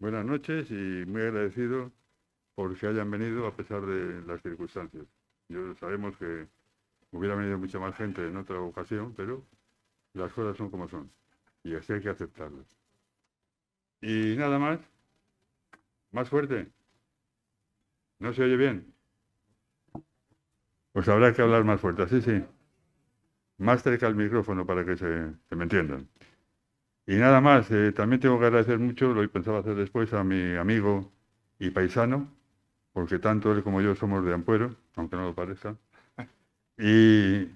Buenas noches y muy agradecido por que hayan venido a pesar de las circunstancias. Sabemos que hubiera venido mucha más gente en otra ocasión, pero las cosas son como son y así hay que aceptarlas. Y nada más fuerte, ¿no se oye bien? Pues habrá que hablar más fuerte, sí, sí, más cerca al micrófono para que se me entiendan. Y nada más, también tengo que agradecer mucho, lo pensaba hacer después, a mi amigo y paisano, porque tanto él como yo somos de Ampuero, aunque no lo parezca. Y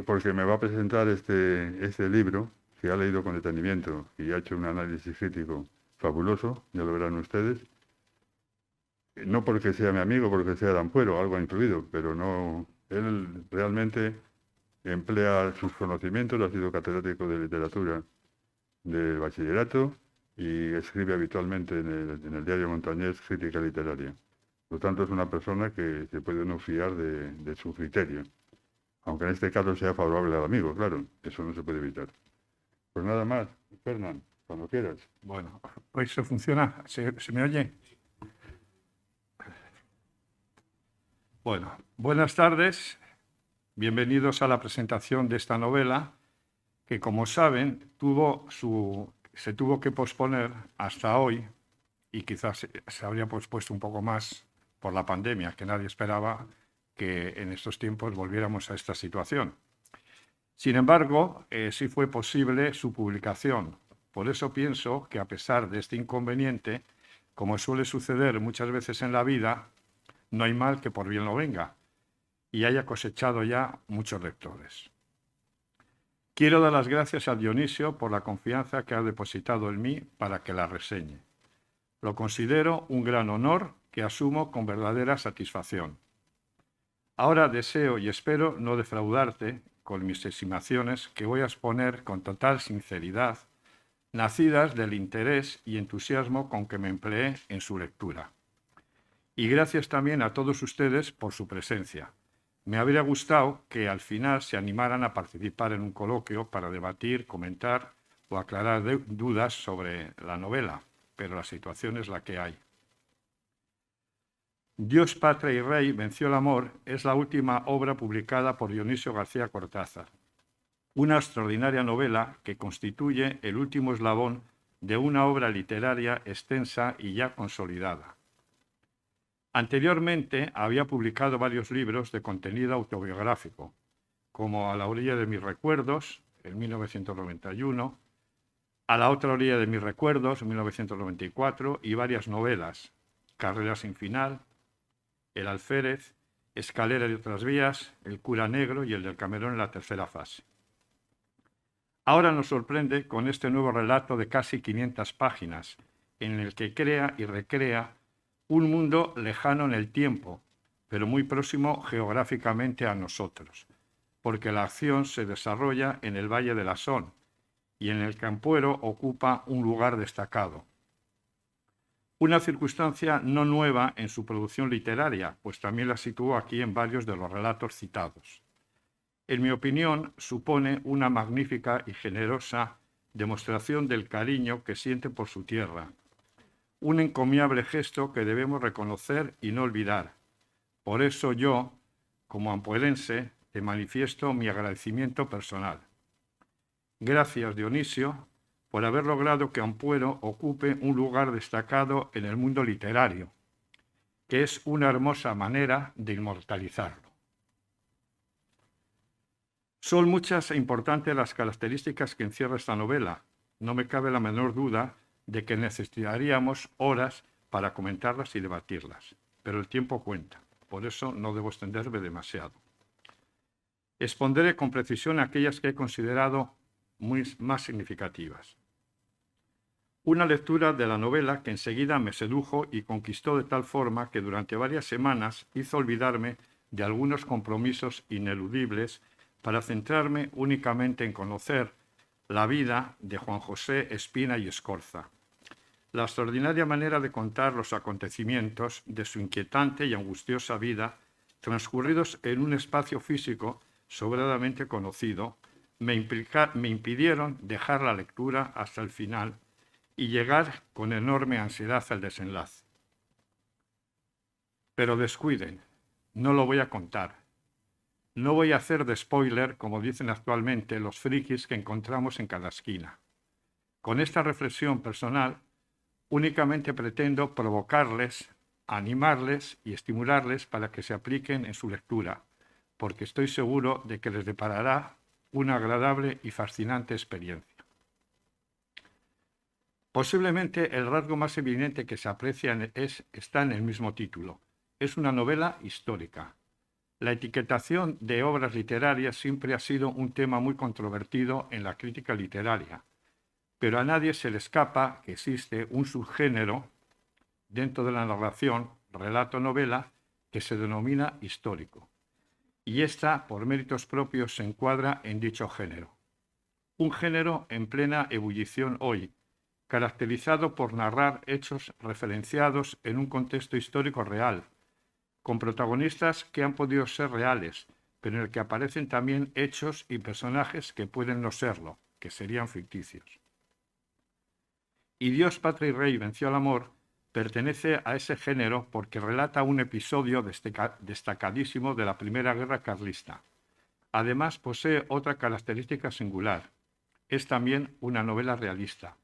porque me va a presentar este libro, que ha leído con detenimiento y ha hecho un análisis crítico fabuloso, ya lo verán ustedes. No porque sea mi amigo, porque sea de Ampuero, algo ha influido, pero no, él realmente emplea sus conocimientos, ha sido catedrático de literatura del bachillerato y escribe habitualmente en el diario Montañés Crítica Literaria. Por lo tanto, es una persona que se puede uno fiar de su criterio. Aunque en este caso sea favorable al amigo, claro, eso no se puede evitar. Pues nada más, Fernán, cuando quieras. Bueno, hoy se funciona. ¿Se me oye? Bueno, buenas tardes. Bienvenidos a la presentación de esta novela que, como saben, se tuvo que posponer hasta hoy y quizás se habría pospuesto un poco más por la pandemia, que nadie esperaba que en estos tiempos volviéramos a esta situación. Sin embargo, sí fue posible su publicación. Por eso pienso que, a pesar de este inconveniente, como suele suceder muchas veces en la vida, no hay mal que por bien no venga, y haya cosechado ya muchos lectores. Quiero dar las gracias a Dionisio por la confianza que ha depositado en mí para que la reseñe. Lo considero un gran honor que asumo con verdadera satisfacción. Ahora deseo y espero no defraudarte con mis estimaciones que voy a exponer con total sinceridad, nacidas del interés y entusiasmo con que me empleé en su lectura. Y gracias también a todos ustedes por su presencia. Me habría gustado que al final se animaran a participar en un coloquio para debatir, comentar o aclarar dudas sobre la novela, pero la situación es la que hay. Dios, Patria y Rey venció el amor es la última obra publicada por Dionisio García Cortázar, una extraordinaria novela que constituye el último eslabón de una obra literaria extensa y ya consolidada. Anteriormente había publicado varios libros de contenido autobiográfico, como A la orilla de mis recuerdos, en 1991, A la otra orilla de mis recuerdos, en 1994, y varias novelas, Carrera sin final, El alférez, Escalera de otras vías, El cura negro y El del Camerón en la tercera fase. Ahora nos sorprende con este nuevo relato de casi 500 páginas, en el que crea y recrea un mundo lejano en el tiempo, pero muy próximo geográficamente a nosotros, porque la acción se desarrolla en el Valle de la Son y en el que Ampuero ocupa un lugar destacado. Una circunstancia no nueva en su producción literaria, pues también la situó aquí en varios de los relatos citados. En mi opinión, supone una magnífica y generosa demostración del cariño que siente por su tierra, un encomiable gesto que debemos reconocer y no olvidar. Por eso yo, como ampuerense, te manifiesto mi agradecimiento personal. Gracias, Dionisio, por haber logrado que Ampuero ocupe un lugar destacado en el mundo literario, que es una hermosa manera de inmortalizarlo. Son muchas e importantes las características que encierra esta novela. No me cabe la menor duda de que necesitaríamos horas para comentarlas y debatirlas, pero el tiempo cuenta, por eso no debo extenderme demasiado. Expondré con precisión aquellas que he considerado más significativas. Una lectura de la novela que enseguida me sedujo y conquistó de tal forma que durante varias semanas hizo olvidarme de algunos compromisos ineludibles para centrarme únicamente en conocer la vida de Juan José Espina y Escorza, la extraordinaria manera de contar los acontecimientos de su inquietante y angustiosa vida, transcurridos en un espacio físico sobradamente conocido, me impidieron dejar la lectura hasta el final y llegar con enorme ansiedad al desenlace. Pero descuiden, no lo voy a contar. No voy a hacer de spoiler, como dicen actualmente los frikis que encontramos en cada esquina. Con esta reflexión personal, únicamente pretendo provocarles, animarles y estimularles para que se apliquen en su lectura, porque estoy seguro de que les deparará una agradable y fascinante experiencia. Posiblemente el rasgo más evidente que se aprecia está en el mismo título. Es una novela histórica. La etiquetación de obras literarias siempre ha sido un tema muy controvertido en la crítica literaria, pero a nadie se le escapa que existe un subgénero dentro de la narración, relato-novela, que se denomina histórico. Y esta, por méritos propios, se encuadra en dicho género. Un género en plena ebullición hoy, caracterizado por narrar hechos referenciados en un contexto histórico real, con protagonistas que han podido ser reales, pero en el que aparecen también hechos y personajes que pueden no serlo, que serían ficticios. Y Dios, Patria y Rey venció al amor pertenece a ese género porque relata un episodio destacadísimo de la Primera Guerra Carlista. Además, posee otra característica singular. Es también una novela realista,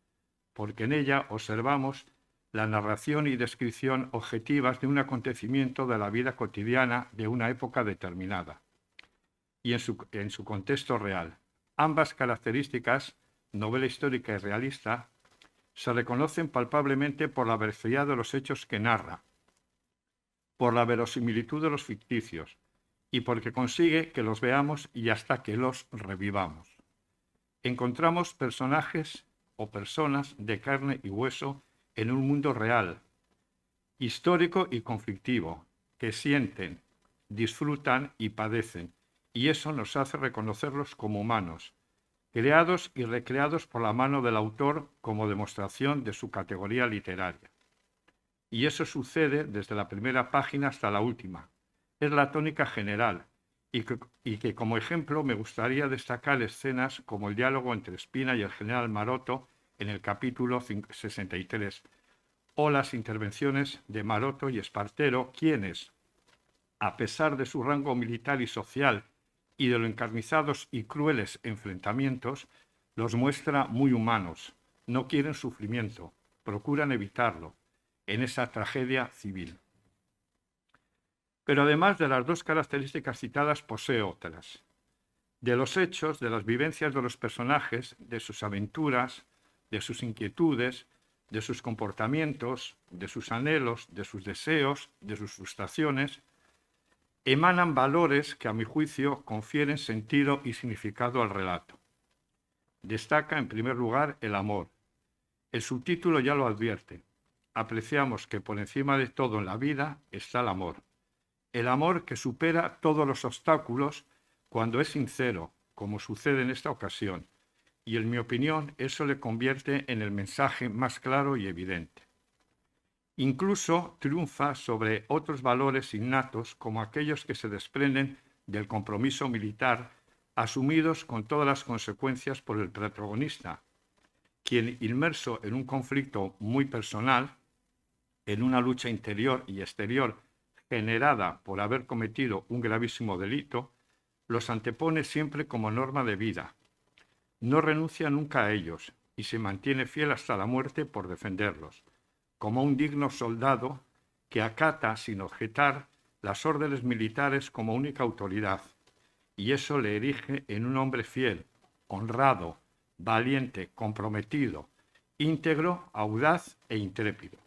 porque en ella observamos la narración y descripción objetivas de un acontecimiento de la vida cotidiana de una época determinada y en su contexto real. Ambas características, novela histórica y realista, se reconocen palpablemente por la veracidad de los hechos que narra, por la verosimilitud de los ficticios y porque consigue que los veamos y hasta que los revivamos. Encontramos personajes o personas de carne y hueso en un mundo real, histórico y conflictivo, que sienten, disfrutan y padecen, y eso nos hace reconocerlos como humanos, creados y recreados por la mano del autor como demostración de su categoría literaria. Y eso sucede desde la primera página hasta la última. Es la tónica general, y que como ejemplo me gustaría destacar escenas como el diálogo entre Espina y el general Maroto en el capítulo 63, o las intervenciones de Maroto y Espartero, quienes, a pesar de su rango militar y social y de lo encarnizados y crueles enfrentamientos, los muestra muy humanos, no quieren sufrimiento, procuran evitarlo, en esa tragedia civil. Pero además de las dos características citadas, posee otras. De los hechos, de las vivencias de los personajes, de sus aventuras, de sus inquietudes, de sus comportamientos, de sus anhelos, de sus deseos, de sus frustraciones, emanan valores que a mi juicio confieren sentido y significado al relato. Destaca en primer lugar el amor. El subtítulo ya lo advierte. Apreciamos que por encima de todo en la vida está el amor. El amor que supera todos los obstáculos cuando es sincero, como sucede en esta ocasión, y en mi opinión eso le convierte en el mensaje más claro y evidente. Incluso triunfa sobre otros valores innatos como aquellos que se desprenden del compromiso militar asumidos con todas las consecuencias por el protagonista, quien, inmerso en un conflicto muy personal, en una lucha interior y exterior generada por haber cometido un gravísimo delito, los antepone siempre como norma de vida. No renuncia nunca a ellos y se mantiene fiel hasta la muerte por defenderlos, como un digno soldado que acata sin objetar las órdenes militares como única autoridad, y eso le erige en un hombre fiel, honrado, valiente, comprometido, íntegro, audaz e intrépido.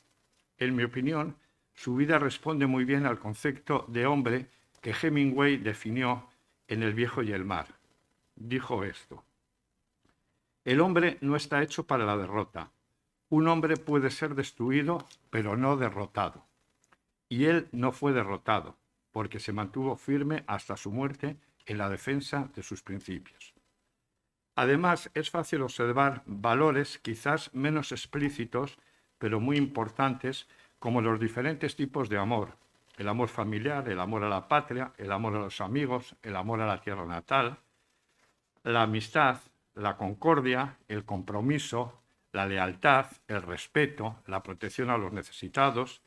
En mi opinión, su vida responde muy bien al concepto de hombre que Hemingway definió en El viejo y el mar. Dijo esto: el hombre no está hecho para la derrota. Un hombre puede ser destruido, pero no derrotado. Y él no fue derrotado, porque se mantuvo firme hasta su muerte en la defensa de sus principios. Además, es fácil observar valores quizás menos explícitos, pero muy importantes, como los diferentes tipos de amor: el amor familiar, el amor a la patria, el amor a los amigos, el amor a la tierra natal, la amistad, la concordia, el compromiso, la lealtad, el respeto, la protección a los necesitados,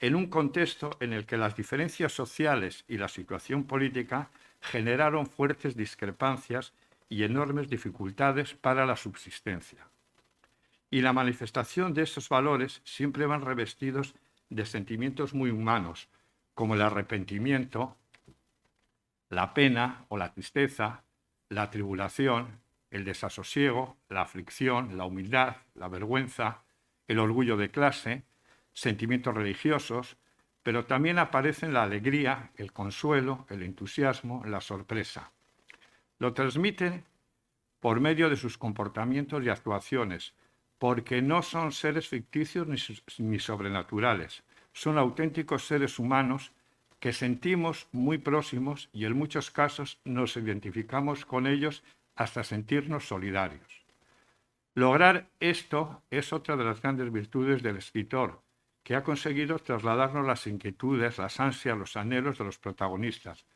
en un contexto en el que las diferencias sociales y la situación política generaron fuertes discrepancias y enormes dificultades para la subsistencia. Y la manifestación de esos valores siempre van revestidos de sentimientos muy humanos, como el arrepentimiento, la pena o la tristeza, la tribulación, el desasosiego, la aflicción, la humildad, la vergüenza, el orgullo de clase, sentimientos religiosos, pero también aparecen la alegría, el consuelo, el entusiasmo, la sorpresa. Lo transmiten por medio de sus comportamientos y actuaciones, porque no son seres ficticios ni sobrenaturales, son auténticos seres humanos que sentimos muy próximos y en muchos casos nos identificamos con ellos hasta sentirnos solidarios. Lograr esto es otra de las grandes virtudes del escritor, que ha conseguido trasladarnos las inquietudes, las ansias, los anhelos de los protagonistas,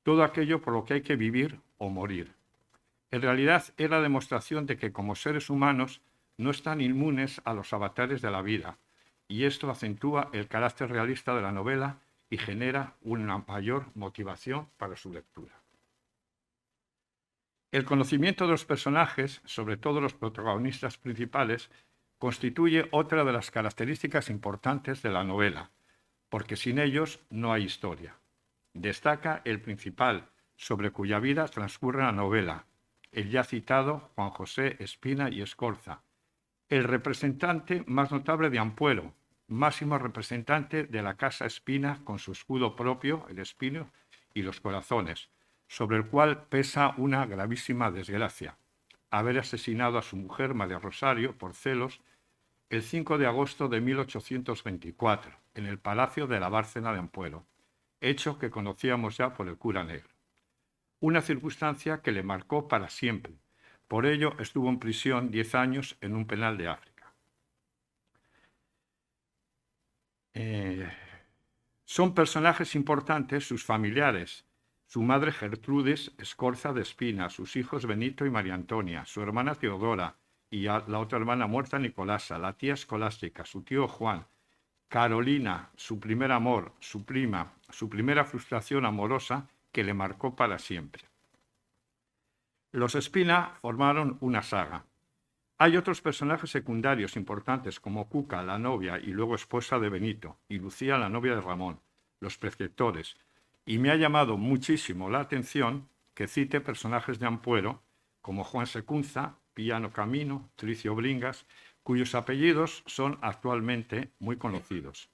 todo aquello por lo que hay que vivir o morir. En realidad es la demostración de que como seres humanos no están inmunes a los avatares de la vida, y esto acentúa el carácter realista de la novela y genera una mayor motivación para su lectura. El conocimiento de los personajes, sobre todo los protagonistas principales, constituye otra de las características importantes de la novela, porque sin ellos no hay historia. Destaca el principal, sobre cuya vida transcurre la novela, el ya citado Juan José Espina y Escorza, el representante más notable de Ampuero, máximo representante de la Casa Espina con su escudo propio, el espino y los corazones, sobre el cual pesa una gravísima desgracia, haber asesinado a su mujer María Rosario por celos el 5 de agosto de 1824 en el Palacio de la Bárcena de Ampuero, hecho que conocíamos ya por el cura negro. Una circunstancia que le marcó para siempre. Por ello estuvo en prisión 10 años en un penal de África. Son personajes importantes sus familiares, su madre Gertrudis Escorza de Espina, sus hijos Benito y María Antonia, su hermana Teodora y la otra hermana muerta Nicolasa, la tía Escolástica, su tío Juan, Carolina, su primer amor, su prima, su primera frustración amorosa que le marcó para siempre. Los Espina formaron una saga. Hay otros personajes secundarios importantes como Cuca, la novia y luego esposa de Benito, y Lucía, la novia de Ramón, los preceptores, y me ha llamado muchísimo la atención que cite personajes de Ampuero como Juan Secunza, Pillano Camino, Tricio Bringas, cuyos apellidos son actualmente muy conocidos.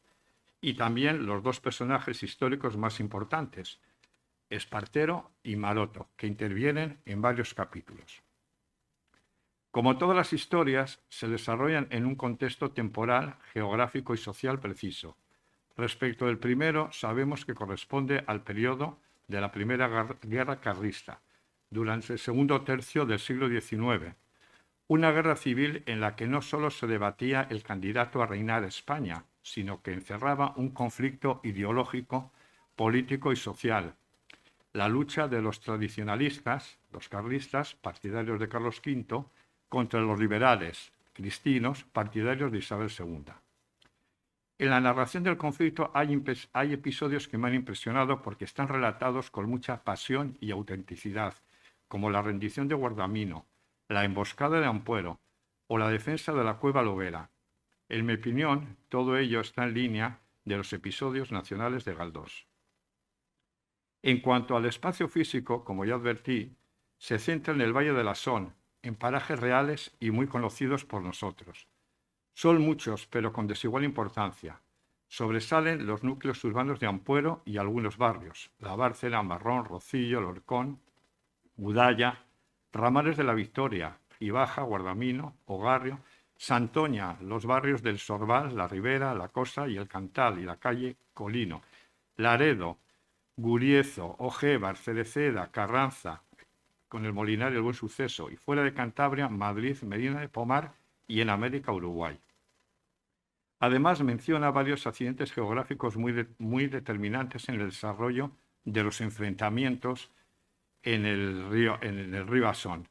Y también los dos personajes históricos más importantes, Espartero y Maroto, que intervienen en varios capítulos. Como todas las historias, se desarrollan en un contexto temporal, geográfico y social preciso. Respecto del primero, sabemos que corresponde al periodo de la Primera Guerra Carlista, durante el segundo tercio del siglo XIX, una guerra civil en la que no solo se debatía el candidato a reinar España, sino que encerraba un conflicto ideológico, político y social. La lucha de los tradicionalistas, los carlistas, partidarios de Carlos V, contra los liberales, cristinos, partidarios de Isabel II. En la narración del conflicto hay episodios que me han impresionado porque están relatados con mucha pasión y autenticidad, como la rendición de Guardamino, la emboscada de Ampuero o la defensa de la Cueva Lobera. En mi opinión, todo ello está en línea de los episodios nacionales de Galdós. En cuanto al espacio físico, como ya advertí, se centra en el Valle de la Son, en parajes reales y muy conocidos por nosotros. Son muchos, pero con desigual importancia. Sobresalen los núcleos urbanos de Ampuero y algunos barrios, La Bárcena, Marrón, Rocillo, Lorcón, Budaya, Ramales de la Victoria, Gibaja, Guardamino, Ogarrio, Santoña, los barrios del Sorbal, La Ribera, La Cosa y el Cantal y la calle Colino, Laredo, Guriezo, Ojévar, Cereceda, Carranza, con el Molinar y el Buen Suceso, y fuera de Cantabria, Madrid, Medina de Pomar y en América, Uruguay. Además, menciona varios accidentes geográficos muy determinantes en el desarrollo de los enfrentamientos en el río Asón.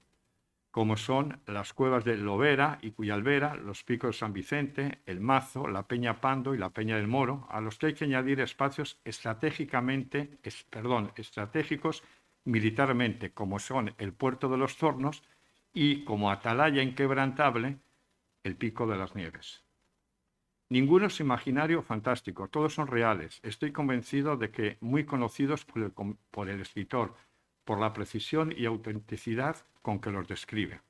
como son las cuevas de Lobera y Cuyalvera, los picos de San Vicente, el Mazo, la Peña Pando y la Peña del Moro, a los que hay que añadir espacios estratégicos militarmente, como son el Puerto de los Tornos y, como atalaya inquebrantable, el Pico de las Nieves. Ninguno es imaginario o fantástico, todos son reales. Estoy convencido de que muy conocidos por el escritor, por la precisión y autenticidad con que los describe.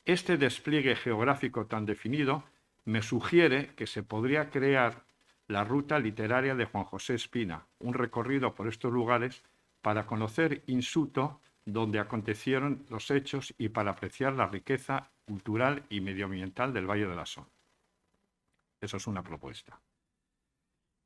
Este despliegue geográfico tan definido me sugiere que se podría crear la ruta literaria de Juan José Espina, un recorrido por estos lugares para conocer in situ donde acontecieron los hechos y para apreciar la riqueza cultural y medioambiental del Valle de la Son. Eso es una propuesta.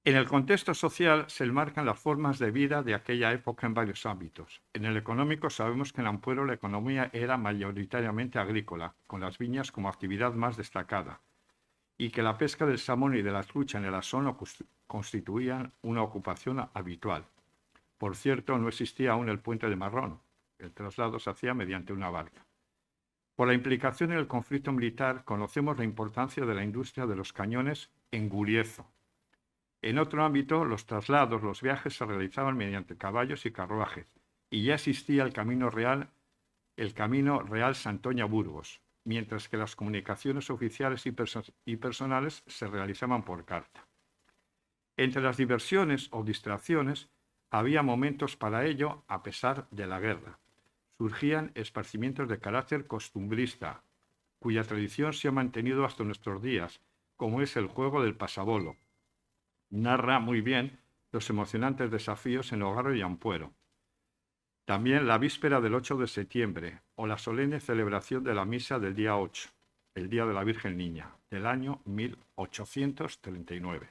En el contexto social se enmarcan las formas de vida de aquella época en varios ámbitos. En el económico sabemos que en Ampuero la economía era mayoritariamente agrícola, con las viñas como actividad más destacada, y que la pesca del salmón y de la trucha en el Asón constituían una ocupación habitual. Por cierto, no existía aún el puente de Marrón. El traslado se hacía mediante una barca. Por la implicación en el conflicto militar, conocemos la importancia de la industria de los cañones en Guriezo. En otro ámbito, los traslados, los viajes se realizaban mediante caballos y carruajes, y ya existía el camino real Santoña-Burgos, mientras que las comunicaciones oficiales y personales se realizaban por carta. Entre las diversiones o distracciones, había momentos para ello a pesar de la guerra. Surgían esparcimientos de carácter costumbrista, cuya tradición se ha mantenido hasta nuestros días, como es el juego del pasabolo. Narra muy bien los emocionantes desafíos en Ogaro y Ampuero. También la víspera del 8 de septiembre o la solemne celebración de la misa del día 8, el Día de la Virgen Niña, del año 1839.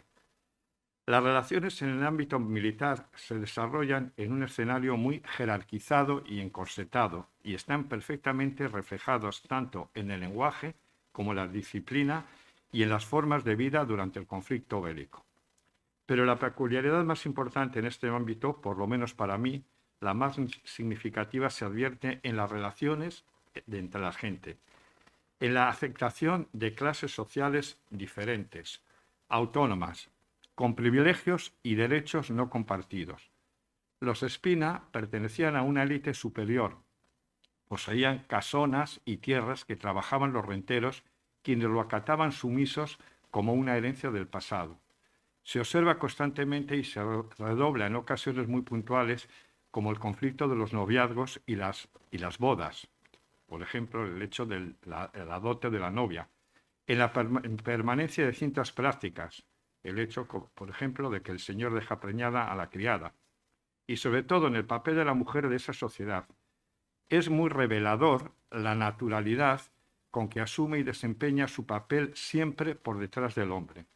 Las relaciones en el ámbito militar se desarrollan en un escenario muy jerarquizado y encorsetado y están perfectamente reflejados tanto en el lenguaje como en la disciplina y en las formas de vida durante el conflicto bélico. Pero la peculiaridad más importante en este ámbito, por lo menos para mí, la más significativa se advierte en las relaciones entre la gente, en la aceptación de clases sociales diferentes, autónomas, con privilegios y derechos no compartidos. Los Espina pertenecían a una élite superior, poseían casonas y tierras que trabajaban los renteros, quienes lo acataban sumisos como una herencia del pasado. Se observa constantemente y se redobla en ocasiones muy puntuales, como el conflicto de los noviazgos y las bodas. Por ejemplo, el hecho de la dote de la novia. En la permanencia de ciertas prácticas, el hecho, por ejemplo, de que el señor deja preñada a la criada. Y sobre todo en el papel de la mujer de esa sociedad. Es muy revelador la naturalidad con que asume y desempeña su papel siempre por detrás del hombre,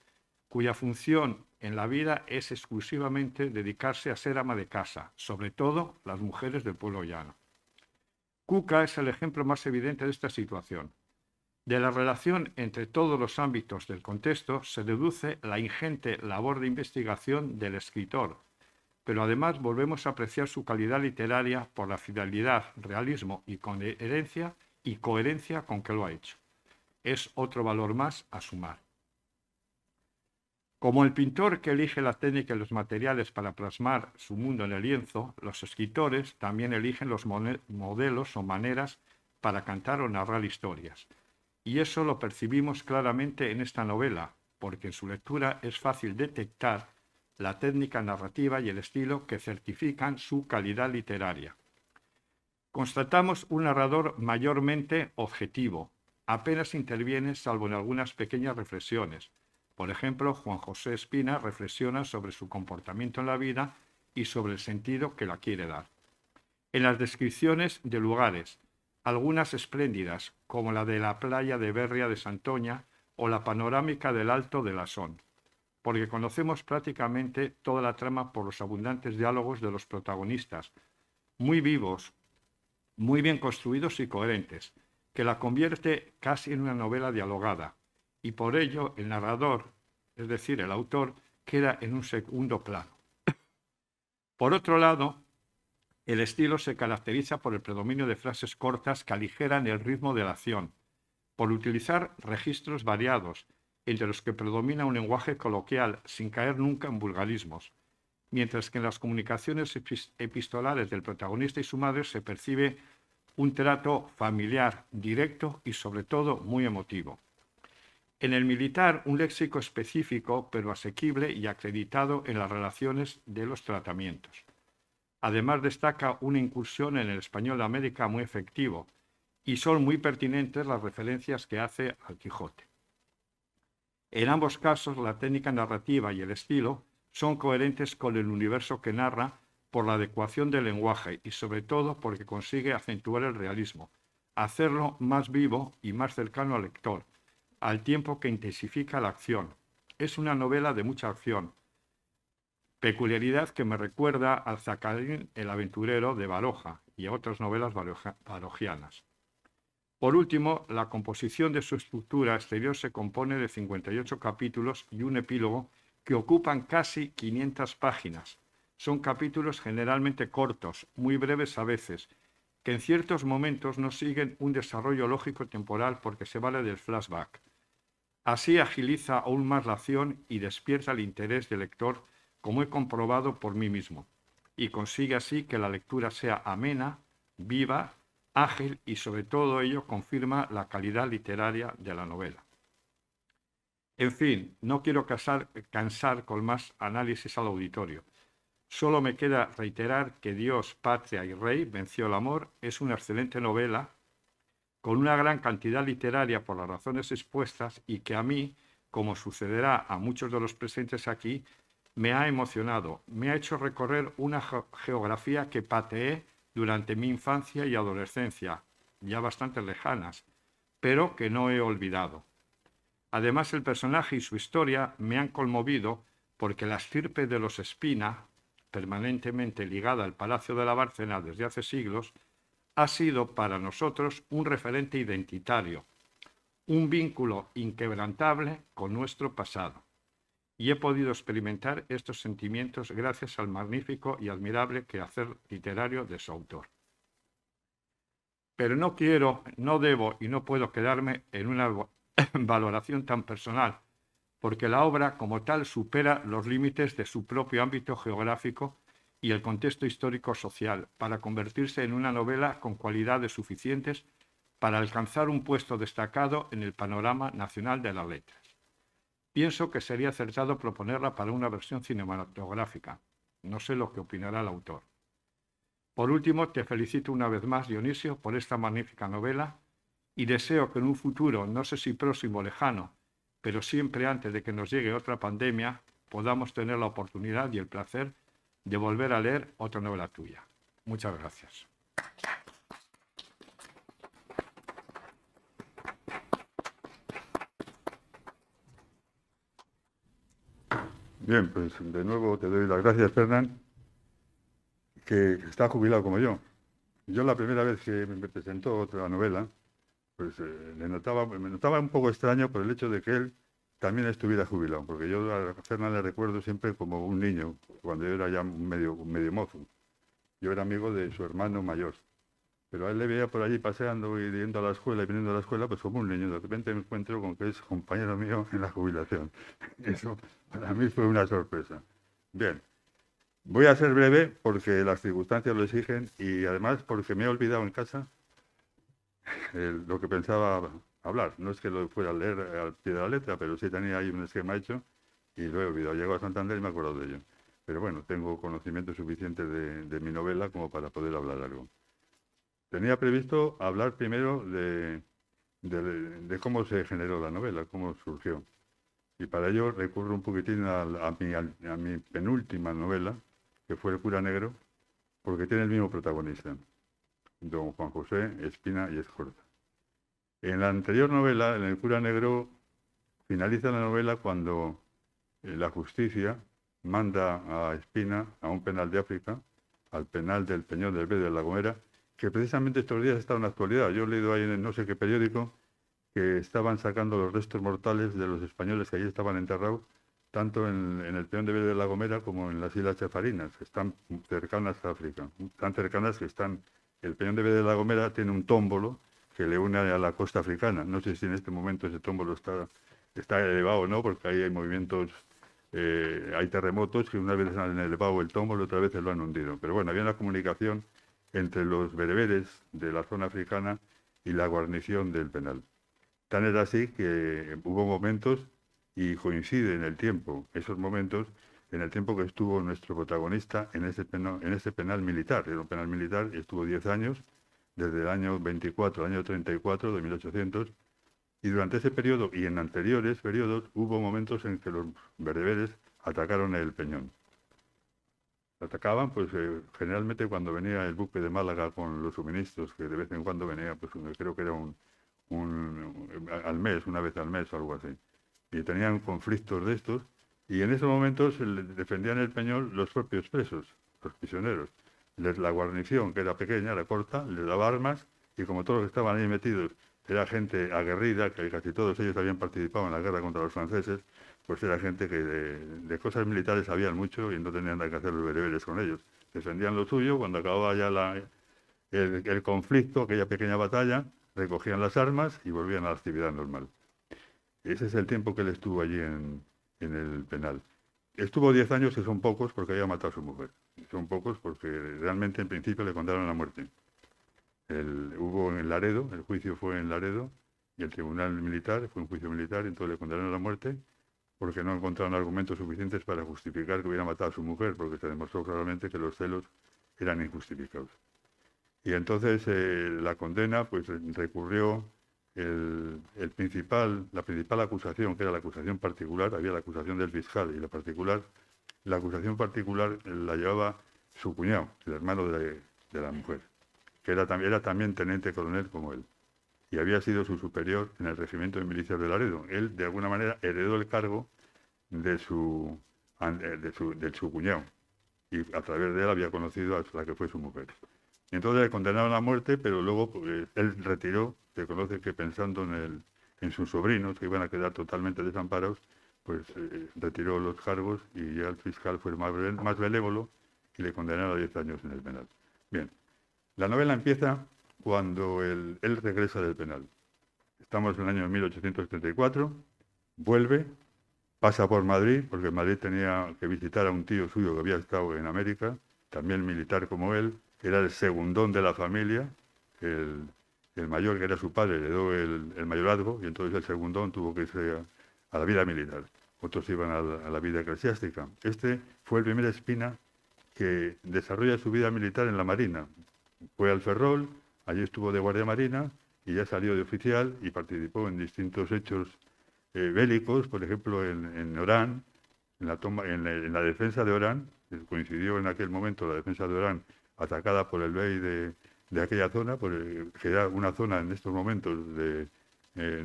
cuya función en la vida es exclusivamente dedicarse a ser ama de casa, sobre todo las mujeres del pueblo llano. Cuca es el ejemplo más evidente de esta situación. De la relación entre todos los ámbitos del contexto se deduce la ingente labor de investigación del escritor, pero además volvemos a apreciar su calidad literaria por la fidelidad, realismo y coherencia con que lo ha hecho. Es otro valor más a sumar. Como el pintor que elige la técnica y los materiales para plasmar su mundo en el lienzo, los escritores también eligen los modelos o maneras para cantar o narrar historias. Y eso lo percibimos claramente en esta novela, porque en su lectura es fácil detectar la técnica narrativa y el estilo que certifican su calidad literaria. Constatamos un narrador mayormente objetivo, apenas interviene salvo en algunas pequeñas reflexiones. Por ejemplo, Juan José Espina reflexiona sobre su comportamiento en la vida y sobre el sentido que la quiere dar. En las descripciones de lugares, algunas espléndidas, como la de la playa de Berria de Santoña o la panorámica del Alto de la Son, porque conocemos prácticamente toda la trama por los abundantes diálogos de los protagonistas, muy vivos, muy bien construidos y coherentes, que la convierte casi en una novela dialogada, y por ello el narrador, es decir, el autor, queda en un segundo plano. Por otro lado, El estilo se caracteriza por el predominio de frases cortas que aligeran el ritmo de la acción, por utilizar registros variados, entre los que predomina un lenguaje coloquial sin caer nunca en vulgarismos, mientras que en las comunicaciones epistolares del protagonista y su madre se percibe un trato familiar, directo y sobre todo muy emotivo. En el militar, un léxico específico, pero asequible y acreditado en las relaciones de los tratamientos. Además, destaca una incursión en el español de América muy efectivo, y son muy pertinentes las referencias que hace al Quijote. En ambos casos, la técnica narrativa y el estilo son coherentes con el universo que narra por la adecuación del lenguaje y sobre todo porque consigue acentuar el realismo, hacerlo más vivo y más cercano al lector, al tiempo que intensifica la acción. Es una novela de mucha acción, peculiaridad que me recuerda al Zacarín el aventurero de Baroja y a otras novelas barojianas. Por último, la composición de su estructura exterior se compone de 58 capítulos y un epílogo que ocupan casi 500 páginas. Son capítulos generalmente cortos, muy breves a veces, que en ciertos momentos no siguen un desarrollo lógico-temporal porque se vale del flashback. Así agiliza aún más la acción y despierta el interés del lector, como he comprobado por mí mismo, y consigue así que la lectura sea amena, viva, ágil y sobre todo ello confirma la calidad literaria de la novela. En fin, no quiero cansar con más análisis al auditorio. Solo me queda reiterar que Dios, Patria y Rey venció el amor es una excelente novela con una gran cantidad literaria por las razones expuestas y que a mí, como sucederá a muchos de los presentes aquí, me ha emocionado, me ha hecho recorrer una geografía que pateé durante mi infancia y adolescencia, ya bastante lejanas, pero que no he olvidado. Además, el personaje y su historia me han conmovido porque la estirpe de los Espina, permanentemente ligada al Palacio de la Bárcena desde hace siglos, ha sido para nosotros un referente identitario, un vínculo inquebrantable con nuestro pasado. Y he podido experimentar estos sentimientos gracias al magnífico y admirable quehacer literario de su autor. Pero no quiero, no debo y no puedo quedarme en una valoración tan personal, porque la obra como tal supera los límites de su propio ámbito geográfico y el contexto histórico-social para convertirse en una novela con cualidades suficientes para alcanzar un puesto destacado en el panorama nacional de las letras. Pienso que sería acertado proponerla para una versión cinematográfica. No sé lo que opinará el autor. Por último, te felicito una vez más, Dionisio, por esta magnífica novela y deseo que en un futuro, no sé si próximo o lejano, pero siempre antes de que nos llegue otra pandemia, podamos tener la oportunidad y el placer de volver a leer otra novela tuya. Muchas gracias. Bien, pues de nuevo te doy las gracias, Fernán, que está jubilado como yo. Yo la primera vez que me presentó otra novela, pues me notaba un poco extraño por el hecho de que él también estuviera jubilado, porque yo a Fernán le recuerdo siempre como un niño, cuando yo era ya medio mozo. Yo era amigo de su hermano mayor, pero a él le veía por allí paseando y yendo a la escuela y viniendo a la escuela, pues como un niño. De repente me encuentro con que es compañero mío en la jubilación. Eso para mí fue una sorpresa. Bien, voy a ser breve porque las circunstancias lo exigen y además porque me he olvidado en casa lo que pensaba hablar. No es que lo fuera a leer al pie de la letra, pero sí tenía ahí un esquema hecho y lo he olvidado. Llego a Santander y me acuerdo de ello. Pero bueno, tengo conocimiento suficiente de mi novela como para poder hablar algo. Tenía previsto hablar primero de cómo se generó la novela, cómo surgió. Y para ello recurro un poquitín a mi penúltima novela, que fue El cura negro, porque tiene el mismo protagonista, don Juan José Espina y Escorza. En la anterior novela, en El cura negro, finaliza la novela cuando la justicia manda a Espina a un penal de África, al penal del Peñón del Bé de La Gomera, que precisamente estos días está en la actualidad. Yo he leído ahí en no sé qué periódico que estaban sacando los restos mortales de los españoles que allí estaban enterrados tanto en el Peñón de Vélez de la Gomera como en las Islas Chafarinas, están cercanas a África, tan cercanas que están, el Peñón de Vélez de la Gomera tiene un tómbolo que le une a la costa africana. No sé si en este momento ese tómbolo está elevado o no, porque ahí hay movimientos, hay terremotos que unas veces han elevado el tómbolo, otras veces lo han hundido. Pero bueno, había una comunicación entre los bereberes de la zona africana y la guarnición del penal. Tan es así que hubo momentos, y coincide en el tiempo, esos momentos, en el tiempo que estuvo nuestro protagonista en ese penal militar. Era un penal militar y estuvo 10 años, desde el año 24 al año 34 de 1800, y durante ese periodo y en anteriores periodos hubo momentos en que los bereberes atacaron el Peñón. Atacaban, pues generalmente cuando venía el buque de Málaga con los suministros, que de vez en cuando venía, pues creo que era al mes, una vez al mes o algo así. Y tenían conflictos de estos, y en esos momentos defendían el Peñón los propios presos, los prisioneros. La guarnición, que era pequeña, era corta, les daba armas, y como todos los que estaban ahí metidos era gente aguerrida, que casi todos ellos habían participado en la guerra contra los franceses, pues era gente que de cosas militares sabían mucho y no tenían nada que hacer los bereberes con ellos. Defendían lo suyo, cuando acababa ya el conflicto, aquella pequeña batalla, recogían las armas y volvían a la actividad normal. Ese es el tiempo que él estuvo allí en el penal. Estuvo 10 años, que son pocos, porque había matado a su mujer. Son pocos porque realmente en principio le condenaron a muerte. Hubo en Laredo, el juicio fue en Laredo, y el tribunal militar, fue un juicio militar, entonces le condenaron a muerte porque no encontraron argumentos suficientes para justificar que hubiera matado a su mujer, porque se demostró claramente que los celos eran injustificados. Y entonces la condena, pues recurrió la principal acusación, que era la acusación particular, había la acusación del fiscal y la acusación particular la llevaba su cuñado, el hermano de la mujer, que era también teniente coronel como él, y había sido su superior en el regimiento de milicias de Laredo. Él, de alguna manera, heredó el cargo de su cuñado, y a través de él había conocido a la que fue su mujer. Y entonces le condenaron a muerte, pero luego pues, él retiró, se conoce que pensando en sus sobrinos, que iban a quedar totalmente desamparados, pues retiró los cargos y ya el fiscal fue más benévolo y le condenaron a 10 años en el penal. Bien, la novela empieza cuando él regresa del penal. Estamos en el año 1874, vuelve, pasa por Madrid, porque en Madrid tenía que visitar a un tío suyo que había estado en América, también militar como él, era el segundón de la familia, el mayor, que era su padre, heredó el mayorazgo, y entonces el segundón tuvo que irse a la vida militar. Otros iban a la vida eclesiástica. Este fue el primer espina que desarrolla su vida militar en la Marina. Fue al Ferrol, allí estuvo de guardia marina, y ya salió de oficial y participó en distintos hechos bélicos, por ejemplo en Orán, en la defensa de Orán, coincidió en aquel momento la defensa de Orán atacada por el bey de aquella zona, que era una zona en estos momentos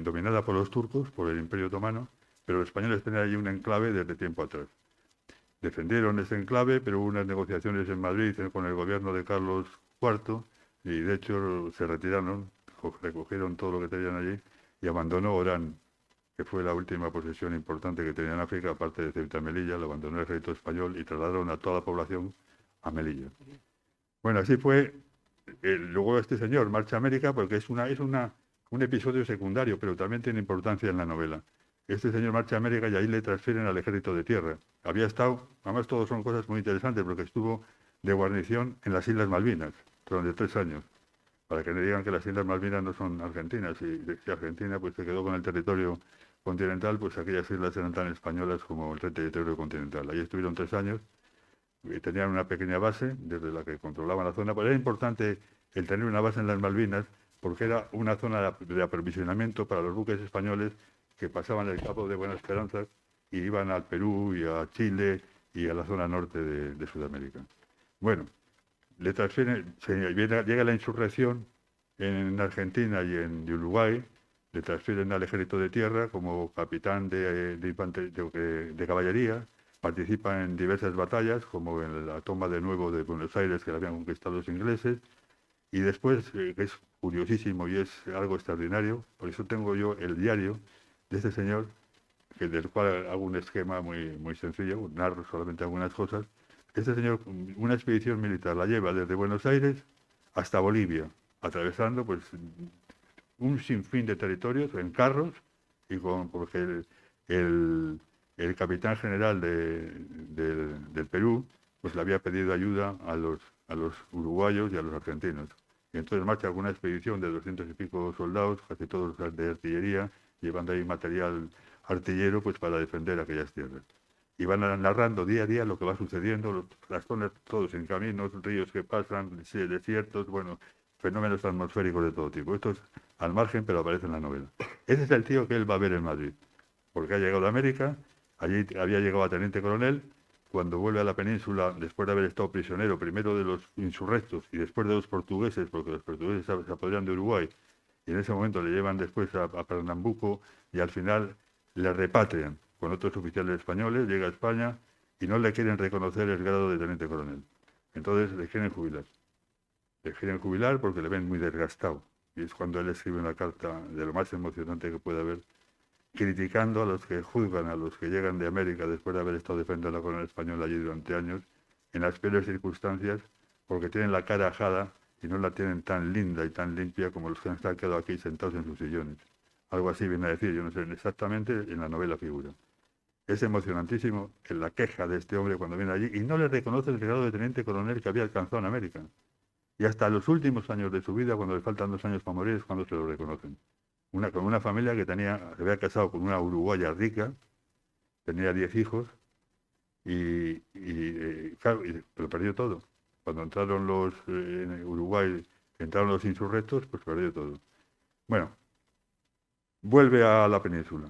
dominada por los turcos, por el Imperio Otomano, pero los españoles tenían allí un enclave desde tiempo atrás. Defendieron ese enclave, pero hubo unas negociaciones en Madrid con el gobierno de Carlos IV y de hecho se retiraron, recogieron todo lo que tenían allí y abandonó Orán, que fue la última posesión importante que tenía en África, aparte de Ceuta y Melilla, lo abandonó el ejército español y trasladaron a toda la población a Melilla. Bueno, así fue. Luego este señor marcha a América porque es un episodio secundario, pero también tiene importancia en la novela. Este señor marcha a América y ahí le transfieren al ejército de tierra. Había estado, además todos son cosas muy interesantes, porque estuvo de guarnición en las Islas Malvinas durante 3 años. Para que no digan que las Islas Malvinas no son argentinas, si Argentina pues se quedó con el territorio continental, pues aquellas islas eran tan españolas como el territorio continental. Ahí estuvieron 3 años. Tenían una pequeña base desde la que controlaban la zona, pero era importante el tener una base en las Malvinas porque era una zona de aprovisionamiento para los buques españoles que pasaban el Cabo de Buena Esperanza y iban al Perú y a Chile y a la zona norte de Sudamérica. Bueno, le transfieren, llega la insurrección en Argentina y en Uruguay, le transfieren al ejército de tierra como capitán de caballería. Participa en diversas batallas, como en la toma de nuevo de Buenos Aires, que la habían conquistado los ingleses, y después, que es curiosísimo y es algo extraordinario, por eso tengo yo el diario de este señor, del cual hago un esquema muy sencillo, narro solamente algunas cosas. Este señor, una expedición militar la lleva desde Buenos Aires hasta Bolivia, atravesando pues un sinfín de territorios en carros porque el- el capitán general del Perú pues le había pedido ayuda a los uruguayos y a los argentinos. Y entonces marcha alguna expedición de 200 y pico soldados, casi todos de artillería, llevando ahí material artillero pues para defender aquellas tierras. Y van narrando día a día lo que va sucediendo, las zonas todos en caminos, ríos que pasan, desiertos, bueno, fenómenos atmosféricos de todo tipo. Esto es al margen, pero aparece en la novela. Ese es el tío que él va a ver en Madrid, porque ha llegado a América, allí había llegado a teniente coronel, cuando vuelve a la península, después de haber estado prisionero, primero de los insurrectos y después de los portugueses, porque los portugueses se apoderan de Uruguay, y en ese momento le llevan después a Pernambuco y al final le repatrian con otros oficiales españoles, llega a España y no le quieren reconocer el grado de teniente coronel. Entonces le quieren jubilar. Le quieren jubilar porque le ven muy desgastado. Y es cuando él escribe una carta de lo más emocionante que puede haber, criticando a los que juzgan, a los que llegan de América después de haber estado defendiendo a la corona española allí durante años, en las peores circunstancias, porque tienen la cara ajada y no la tienen tan linda y tan limpia como los que han quedado aquí sentados en sus sillones. Algo así viene a decir, yo no sé exactamente, en la novela figura. Es emocionantísimo en la queja de este hombre cuando viene allí y no le reconoce el grado de teniente coronel que había alcanzado en América. Y hasta los últimos años de su vida, cuando le faltan 2 años para morir, es cuando se lo reconocen. Con una familia que se había casado con una uruguaya rica, tenía 10 hijos claro, lo perdió todo. Cuando entraron en Uruguay, entraron los insurrectos, pues perdió todo. Bueno, vuelve a la península.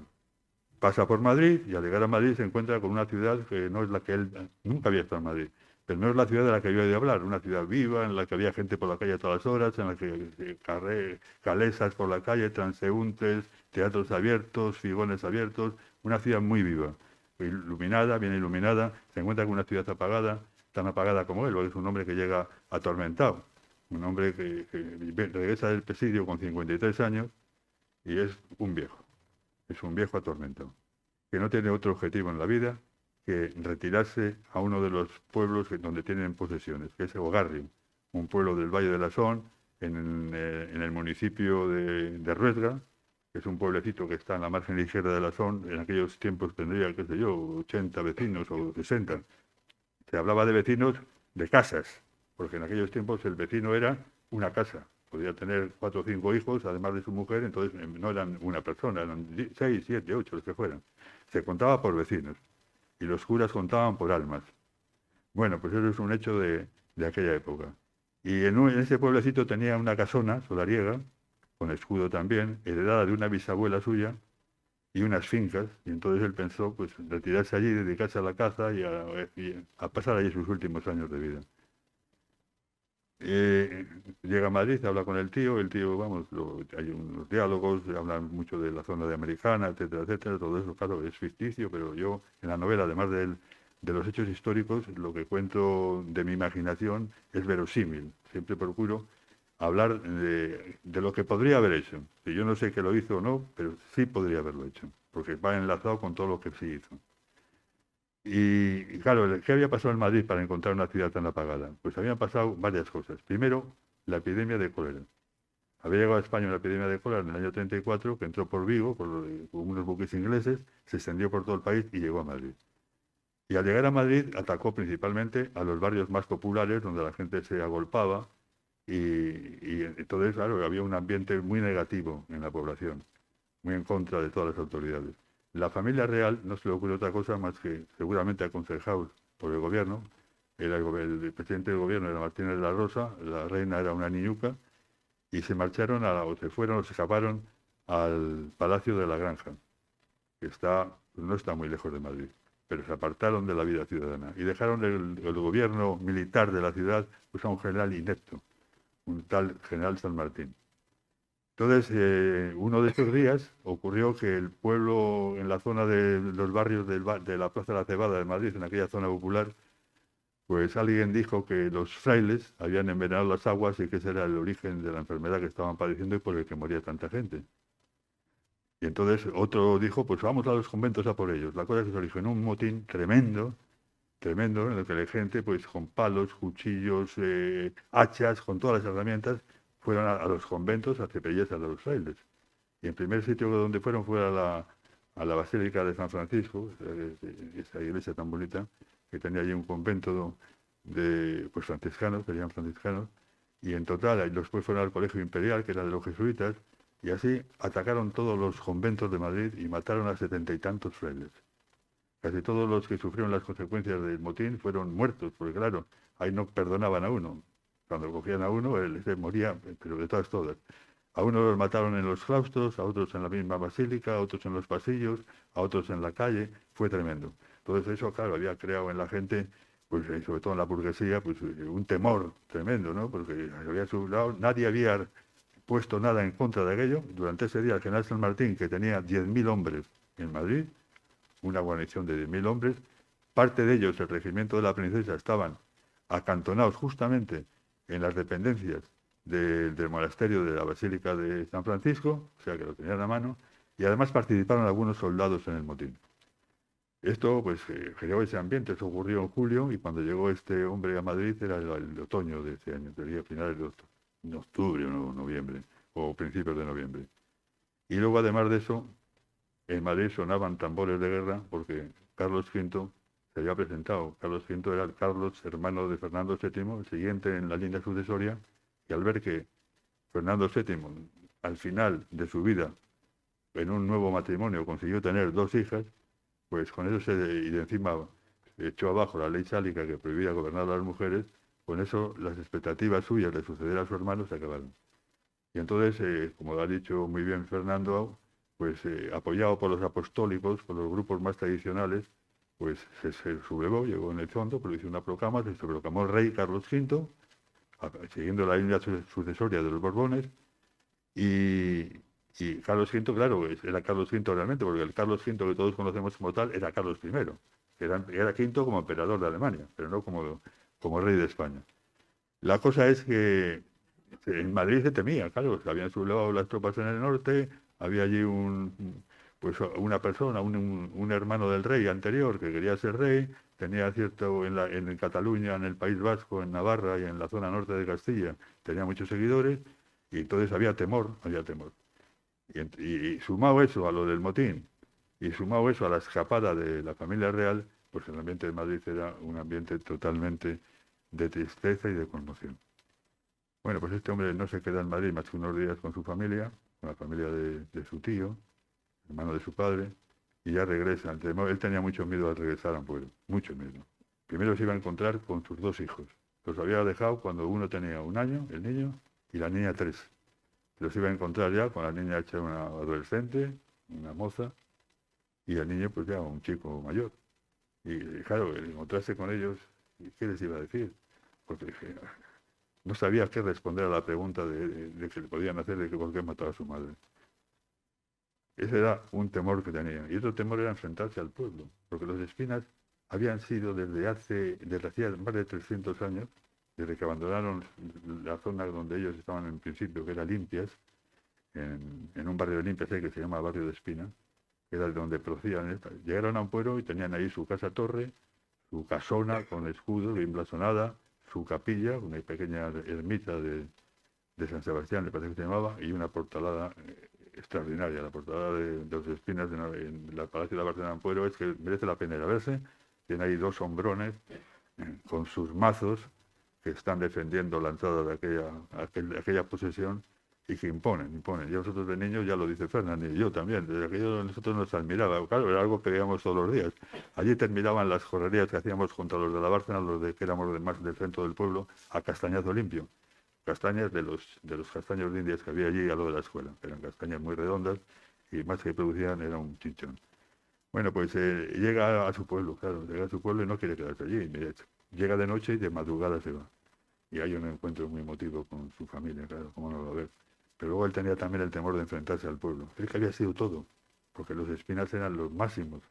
Pasa por Madrid y al llegar a Madrid se encuentra con una ciudad que no es la que él nunca había estado en Madrid, pero no es la ciudad de la que había oído hablar, una ciudad viva en la que había gente por la calle a todas las horas, en la que calesas por la calle, transeúntes, teatros abiertos, figones abiertos, una ciudad muy viva, iluminada, bien iluminada, se encuentra con una ciudad apagada, tan apagada como él, porque es un hombre que llega atormentado, un hombre que regresa del presidio con 53 años y es un viejo atormentado que no tiene otro objetivo en la vida que retirarse a uno de los pueblos donde tienen posesiones, que es Ogarrio, un pueblo del Valle de la Son, en el municipio de Ruesga, que es un pueblecito que está en la margen izquierda de la Son. En aquellos tiempos tendría, qué sé yo, 80 vecinos o 60. Se hablaba de vecinos de casas, porque en aquellos tiempos el vecino era una casa. Podía tener 4 o 5 hijos, además de su mujer, entonces no eran una persona, eran 6, 7, 8, los que fueran. Se contaba por vecinos y los curas contaban por almas. Bueno, pues eso es un hecho de aquella época. Y en ese pueblecito tenía una casona solariega, con escudo también, heredada de una bisabuela suya, y unas fincas, y entonces él pensó pues retirarse allí, dedicarse a la caza y a pasar allí sus últimos años de vida. Eh, Llega a Madrid, habla con el tío, vamos, hay unos diálogos, hablan mucho de la zona de Americana, etcétera, etcétera, todo eso, claro, es ficticio, pero yo en la novela, además de los hechos históricos, lo que cuento de mi imaginación es verosímil. Siempre procuro hablar de lo que podría haber hecho. Si yo no sé que lo hizo o no, pero sí podría haberlo hecho, porque va enlazado con todo lo que sí hizo. Y claro, ¿qué había pasado en Madrid para encontrar una ciudad tan apagada? Pues habían pasado varias cosas. Primero, la epidemia de cólera. Había llegado a España una epidemia de cólera en el año 34, que entró por Vigo, con unos buques ingleses, se extendió por todo el país y llegó a Madrid. Y al llegar a Madrid atacó principalmente a los barrios más populares, donde la gente se agolpaba, y entonces, claro, había un ambiente muy negativo en la población, muy en contra de todas las autoridades. La familia real no se le ocurre otra cosa más que, seguramente aconsejados por el gobierno, el presidente del gobierno era Martínez de la Rosa, la reina era una niñuca, y se marcharon, o se fueron, o se escaparon al Palacio de la Granja, que no está muy lejos de Madrid, pero se apartaron de la vida ciudadana y dejaron el gobierno militar de la ciudad pues, a un general inepto, un tal general San Martín. Entonces, uno de estos días ocurrió que el pueblo, en la zona de los barrios de la Plaza de la Cebada de Madrid, en aquella zona popular, pues alguien dijo que los frailes habían envenenado las aguas y que ese era el origen de la enfermedad que estaban padeciendo y por el que moría tanta gente. Y entonces otro dijo, pues vamos a los conventos a por ellos. La cosa es que se originó un motín tremendo, tremendo, en el que la gente, pues con palos, cuchillos, hachas, con todas las herramientas, fueron a los conventos a cepillarse a los frailes. Y el primer sitio donde fueron fue a la Basílica de San Francisco, esa iglesia tan bonita, que tenía allí un convento de pues, franciscanos, serían franciscanos, y en total, y después fueron al Colegio Imperial, que era de los jesuitas, y así atacaron todos los conventos de Madrid y mataron a 70 y tantos frailes. Casi todos los que sufrieron las consecuencias del motín fueron muertos, porque claro, ahí no perdonaban a uno. Cuando cogían a uno, él se moría, pero de todas. A unos los mataron en los claustros, a otros en la misma basílica, a otros en los pasillos, a otros en la calle. Fue tremendo. Entonces eso, claro, había creado en la gente, pues sobre todo en la burguesía, pues un temor tremendo, ¿no? Porque había su lado, nadie había puesto nada en contra de aquello. Durante ese día el general San Martín, que tenía 10.000 hombres en Madrid, una guarnición de 10.000 hombres, parte de ellos, el regimiento de la princesa, estaban acantonados justamente en las dependencias del monasterio de la Basílica de San Francisco, o sea que lo tenían a mano, y además participaron algunos soldados en el motín. Esto pues creó ese ambiente, eso ocurrió en julio, y cuando llegó este hombre a Madrid era el otoño de ese año, sería finales de octubre o noviembre, o principios de noviembre. Y luego además de eso, en Madrid sonaban tambores de guerra porque Carlos V se había presentado. Carlos V era el Carlos, hermano de Fernando VII, el siguiente en la línea sucesoria, y al ver que Fernando VII, al final de su vida, en un nuevo matrimonio, consiguió tener 2 hijas, pues con eso y de encima echó abajo la ley sálica que prohibía gobernar a las mujeres, con eso las expectativas suyas de suceder a su hermano se acabaron. Y entonces, como lo ha dicho muy bien Fernando, pues apoyado por los apostólicos, por los grupos más tradicionales, pues se sublevó, llegó en el fondo, pero hizo una proclama, se proclamó el rey Carlos V, siguiendo la línea sucesoria de los Borbones, y, y Carlos V, claro, era Carlos V realmente, porque el Carlos V que todos conocemos como tal era Carlos I, que era V como emperador de Alemania, pero no como rey de España. La cosa es que en Madrid se temía, claro, se habían sublevado las tropas en el norte, había allí pues una persona, un hermano del rey anterior que quería ser rey, tenía cierto en Cataluña, en el País Vasco, en Navarra y en la zona norte de Castilla, tenía muchos seguidores y entonces había temor, había temor. Y sumado eso a lo del motín y sumado eso a la escapada de la familia real, pues el ambiente de Madrid era un ambiente totalmente de tristeza y de conmoción. Bueno, pues este hombre no se queda en Madrid más que unos días con su familia, con la familia de su tío, hermano de su padre, y ya regresa. Él tenía mucho miedo al regresar a Ampuero, mucho miedo. Primero se iba a encontrar con sus 2 hijos. Los había dejado cuando uno tenía 1 año, el niño, y la niña 3. Los iba a encontrar ya con la niña hecha una adolescente, una moza, y el niño pues ya un chico mayor. Y claro, el encontrarse con ellos, ¿qué les iba a decir? Porque no sabía qué responder a la pregunta de que le podían hacer de que por qué mató a su madre. Ese era un temor que tenía. Y otro temor era enfrentarse al pueblo, porque los Espinas habían sido desde hacía más de 300 años, desde que abandonaron la zona donde ellos estaban en principio, que era Limpias, en un barrio de Limpias que se llama Barrio de Espina, que era de donde procedían. Llegaron a un pueblo y tenían ahí su casa-torre, su casona con escudo bien blasonada, su capilla, una pequeña ermita de San Sebastián, me parece que se llamaba, y una portalada extraordinaria. La portalada de los Espinas en el Palacio de la Barcelona de Ampuero es que merece la pena ir a verse. Tiene ahí 2 hombrones con sus mazos que están defendiendo la entrada de aquella posesión y que imponen. Y nosotros de niños, ya lo dice Fernando, y yo también, desde aquello nosotros nos admiraba. Claro, era algo que veíamos todos los días. Allí terminaban las correrías que hacíamos contra los de la Bárcena, los de que éramos más del centro del pueblo, a castañazo limpio. Castañas de los castaños de Indias que había allí a lo de la escuela. Eran castañas muy redondas y más que producían era un chinchón. Bueno, pues llega a su pueblo, claro, llega a su pueblo y no quiere quedarse allí. Llega de noche y de madrugada se va. Y hay un encuentro muy emotivo con su familia, claro, cómo no lo va a ver. Pero luego él tenía también el temor de enfrentarse al pueblo. Él que había sido todo, porque los Espinas eran los máximos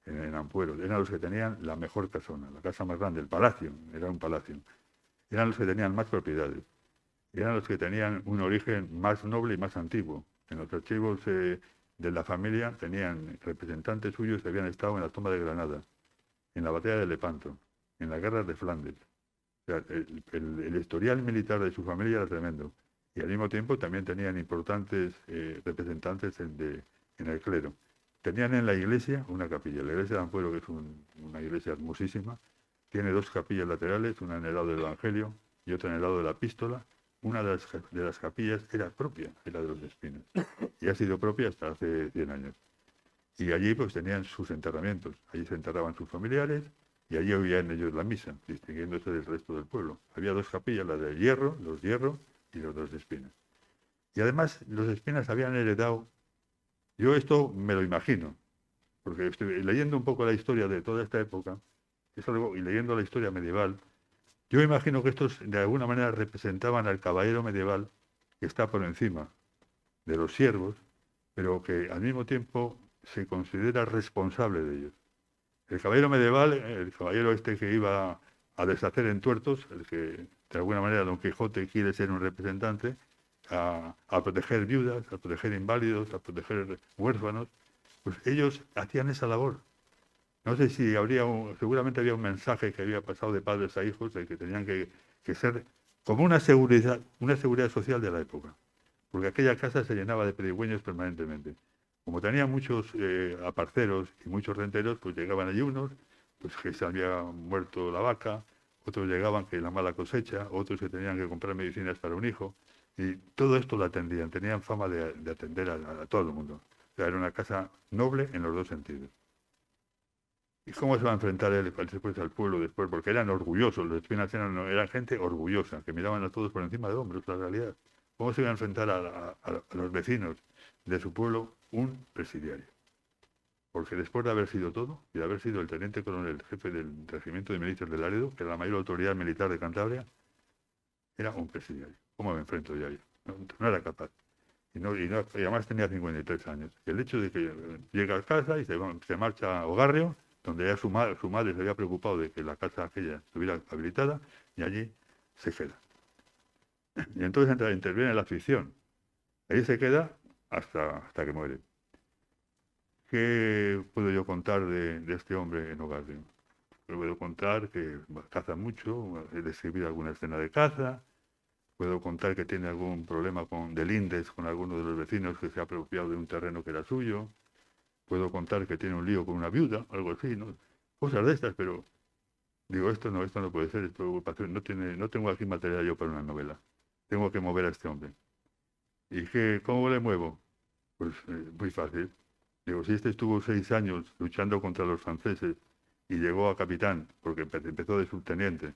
en Ampuero. Eran los que tenían la mejor casona, la casa más grande, el palacio, era un palacio. Eran los que tenían más propiedades. Eran los que tenían un origen más noble y más antiguo. En los archivos de la familia tenían representantes suyos que habían estado en la toma de Granada, en la batalla de Lepanto, en la guerra de Flandes. O sea, el historial militar de su familia era tremendo. Y al mismo tiempo también tenían importantes representantes en el clero. Tenían en la iglesia una capilla. La iglesia de Ampuero, que es una iglesia hermosísima, tiene dos capillas laterales, una en el lado del Evangelio y otra en el lado de la Epístola. Una de las capillas era propia, era de los Espinas. Y ha sido propia hasta hace 100 años. Y allí pues tenían sus enterramientos. Allí se enterraban sus familiares y allí oían ellos la misa, distinguiéndose del resto del pueblo. Había dos capillas, la de hierro, los hierro y los dos de espinas. Y además los espinas habían heredado, yo esto me lo imagino, porque estoy leyendo un poco la historia de toda esta época, es algo, y leyendo la historia medieval, yo imagino que estos de alguna manera representaban al caballero medieval que está por encima de los siervos, pero que al mismo tiempo se considera responsable de ellos. El caballero medieval, el caballero este que iba a deshacer entuertos, el que de alguna manera Don Quijote quiere ser un representante, a proteger viudas, a proteger inválidos, a proteger huérfanos, pues ellos hacían esa labor. No sé si seguramente había un mensaje que había pasado de padres a hijos de que tenían que ser como una seguridad social de la época, porque aquella casa se llenaba de pedigüeños permanentemente. Como tenía muchos aparceros y muchos renteros, pues llegaban allí unos, pues que se había muerto la vaca, otros llegaban que la mala cosecha, otros que tenían que comprar medicinas para un hijo, y todo esto lo atendían, tenían fama de atender a todo el mundo. O sea, era una casa noble en los dos sentidos. ¿Y cómo se va a enfrentar él después al pueblo después? Porque eran orgullosos, los espinas eran gente orgullosa, que miraban a todos por encima de hombros, la realidad. ¿Cómo se iba a enfrentar a los vecinos de su pueblo? Un presidiario. Porque después de haber sido todo, y de haber sido el teniente coronel, jefe del regimiento de milicias de Laredo, que era la mayor autoridad militar de Cantabria, era un presidiario. ¿Cómo me enfrento yo a ello? No era capaz. Y además tenía 53 años. Y el hecho de que llega a casa y se marcha a Ogarrio, donde ya su madre se había preocupado de que la casa aquella estuviera habilitada, y allí se queda. Y entonces interviene la afición. Ahí se queda hasta que muere. ¿Qué puedo yo contar de este hombre en Ogarrio? Puedo contar que caza mucho, describir alguna escena de caza. Puedo contar que tiene algún problema de lindes con alguno de los vecinos que se ha apropiado de un terreno que era suyo. Puedo contar que tiene un lío con una viuda, algo así, ¿no? Cosas de estas, pero digo, esto no puede ser, no tengo aquí material yo para una novela. Tengo que mover a este hombre. ¿Y cómo le muevo? Pues muy fácil. Digo, si este estuvo 6 años luchando contra los franceses y llegó a capitán, porque empezó de subteniente,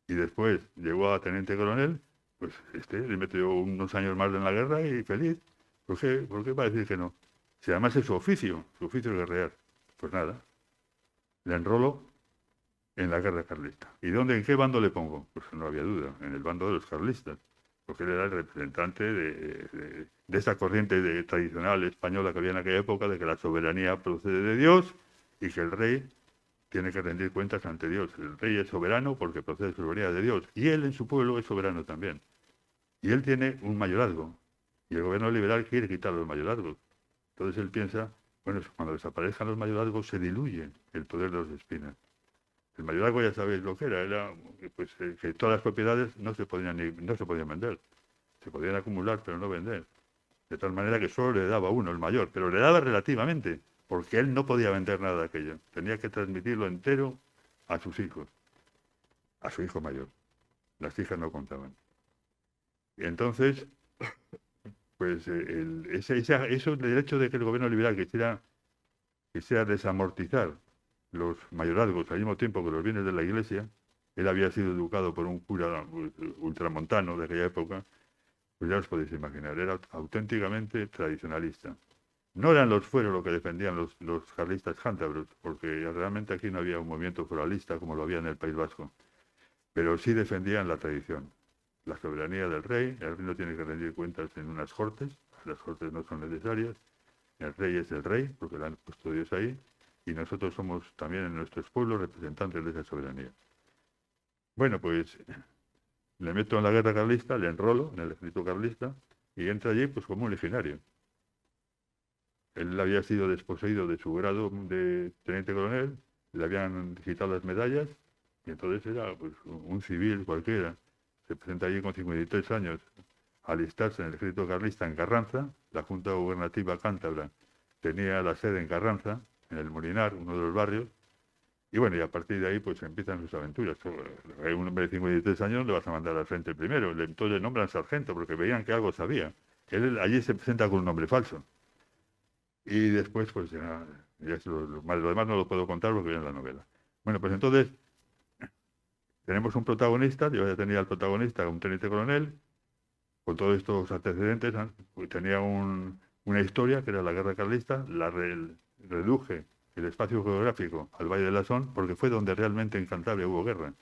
y después llegó a teniente coronel, pues le metió unos años más en la guerra y feliz. ¿Por qué va a decir que no? Si además es su oficio es guerrear. Pues nada, le enrolo en la guerra carlista. ¿Y en qué bando le pongo? Pues no había duda, en el bando de los carlistas, porque él era el representante de esa corriente tradicional española que había en aquella época, de que la soberanía procede de Dios y que el rey tiene que rendir cuentas ante Dios. El rey es soberano porque procede de soberanía de Dios, y él en su pueblo es soberano también. Y él tiene un mayorazgo, y el gobierno liberal quiere quitar los mayorazgos. Entonces él piensa, bueno, cuando desaparezcan los mayorazgos se diluye el poder de los espinas. El mayorazgo ya sabéis lo que era pues, que todas las propiedades no se podían vender. Se podían acumular, pero no vender. De tal manera que solo le daba uno, el mayor, pero le daba relativamente, porque él no podía vender nada de aquello. Tenía que transmitirlo entero a sus hijos, a su hijo mayor. Las hijas no contaban. Y entonces, pues eso del hecho de que el gobierno liberal quisiera desamortizar los mayorazgos al mismo tiempo que los bienes de la iglesia, él había sido educado por un cura ultramontano de aquella época, pues ya os podéis imaginar, era auténticamente tradicionalista. No eran los fueros lo que defendían los carlistas cántabros, porque realmente aquí no había un movimiento foralista como lo había en el País Vasco, pero sí defendían la tradición, la soberanía del rey. El rey no tiene que rendir cuentas en unas cortes, las cortes no son necesarias, el rey es el rey, porque lo han puesto Dios ahí, y nosotros somos también en nuestros pueblos representantes de esa soberanía. Bueno, pues le meto en la guerra carlista, le enrolo en el ejército carlista, y entra allí pues como un legionario. Él había sido desposeído de su grado de teniente coronel, le habían quitado las medallas, y entonces era pues, un civil cualquiera. Se presenta allí con 53 años a alistarse en el ejército carlista en Carranza. La Junta Gubernativa Cántabra tenía la sede en Carranza, en el Molinar, uno de los barrios. Y bueno, y a partir de ahí pues empiezan sus aventuras. Un hombre de 53 años le vas a mandar al frente primero, entonces le nombran sargento porque veían que algo sabía. Él allí se presenta con un nombre falso. Y después pues ya es lo demás no lo puedo contar porque viene en la novela. Bueno, pues entonces tenemos un protagonista, yo ya tenía el protagonista, un teniente coronel, con todos estos antecedentes, pues tenía una historia que era la guerra carlista, reduje el espacio geográfico al Valle de la Son, porque fue donde realmente en Cantabria hubo guerra,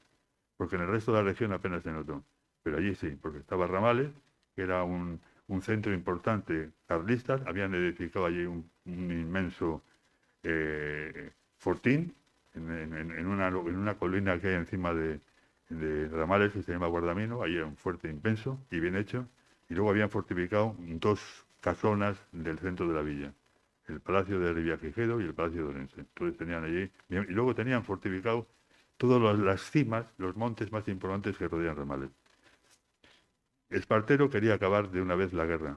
porque en el resto de la región apenas se notó, pero allí sí, porque estaba Ramales, que era un centro importante carlista, habían edificado allí un inmenso fortín en una colina que hay encima de Ramales, que se llama Guardamino, ahí era un fuerte inmenso y bien hecho, y luego habían fortificado dos casonas del centro de la villa, el Palacio de Revillagigedo y el Palacio de Orense. Entonces tenían allí, y luego tenían fortificado todas las cimas, los montes más importantes que rodean Ramales. Espartero quería acabar de una vez la guerra.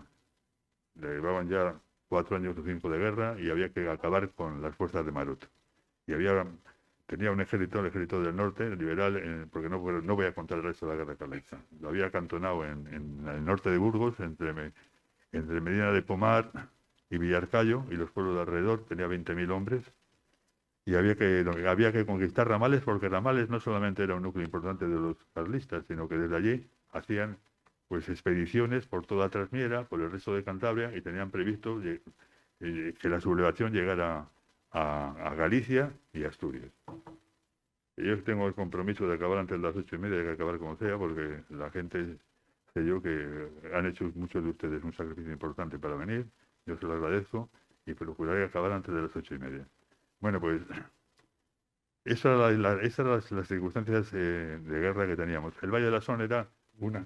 Le llevaban ya 4 años o 5 de guerra y había que acabar con las fuerzas de Maroto. Y tenía un ejército, el ejército del norte, liberal, porque no voy a contar el resto de la guerra carlista. Lo había acantonado en el norte de Burgos, entre Medina de Pomar y Villarcayo y los pueblos de alrededor, tenía 20.000 hombres. Y había que conquistar Ramales, porque Ramales no solamente era un núcleo importante de los carlistas, sino que desde allí hacían pues expediciones por toda Trasmiera, por el resto de Cantabria, y tenían previsto que la sublevación llegara a Galicia y Asturias. Y yo tengo el compromiso de acabar antes de las 8:30, hay que acabar como sea, porque la gente, sé yo, que han hecho muchos de ustedes un sacrificio importante para venir, yo se lo agradezco, y procuraré acabar antes de las 8:30. Bueno, pues esas eran las circunstancias de guerra que teníamos. El Valle de la Son era una...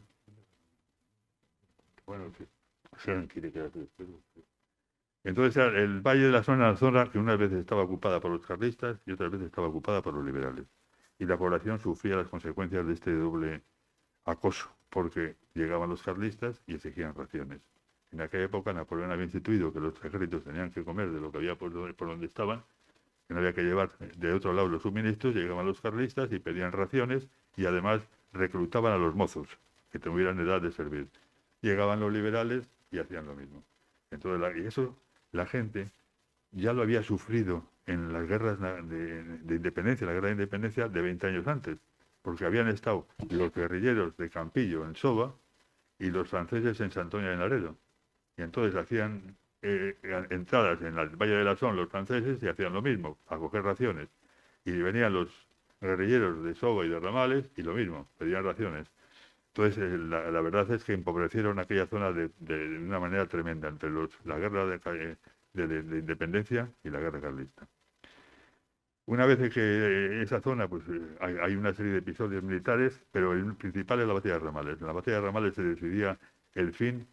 Bueno, sí. Entonces el Valle de la Son era una zona que unas veces estaba ocupada por los carlistas y otras veces estaba ocupada por los liberales. Y la población sufría las consecuencias de este doble acoso, porque llegaban los carlistas y exigían raciones. En aquella época Napoleón había instituido que los ejércitos tenían que comer de lo que había por donde estaban, que no había que llevar de otro lado los suministros. Llegaban los carlistas y pedían raciones y además reclutaban a los mozos que tuvieran edad de servir. Llegaban los liberales y hacían lo mismo. Entonces, y eso la gente ya lo había sufrido en las guerras de independencia, la guerra de independencia de 20 años antes, porque habían estado los guerrilleros de Campillo en Soba y los franceses en Santoña de Laredo. Y entonces hacían entradas en el Valle de la Son los franceses y hacían lo mismo, a coger raciones. Y venían los guerrilleros de Soba y de Ramales y lo mismo, pedían raciones. Entonces, la verdad es que empobrecieron aquella zona de una manera tremenda entre la guerra de independencia y la guerra carlista. Una vez que esa zona, pues hay una serie de episodios militares, pero el principal es la batalla de Ramales. En la batalla de Ramales se decidía el fin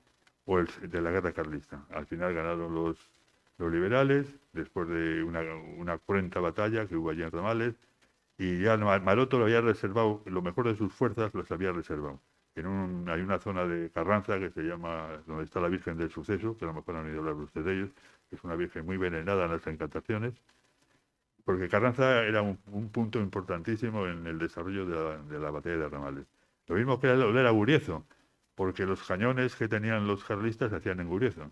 de la guerra carlista. Al final ganaron los liberales, después de una cruenta batalla que hubo allí en Ramales, y ya Maroto lo había reservado, lo mejor de sus fuerzas los había reservado. Hay una zona de Carranza que se llama, donde está la Virgen del Suceso, que a lo mejor han oído hablar ustedes de ellos, que es una virgen muy venerada en las encantaciones, porque Carranza era un punto importantísimo en el desarrollo de la batalla de Ramales. Lo mismo que era Guriezo, porque los cañones que tenían los carlistas se hacían en Guriezo.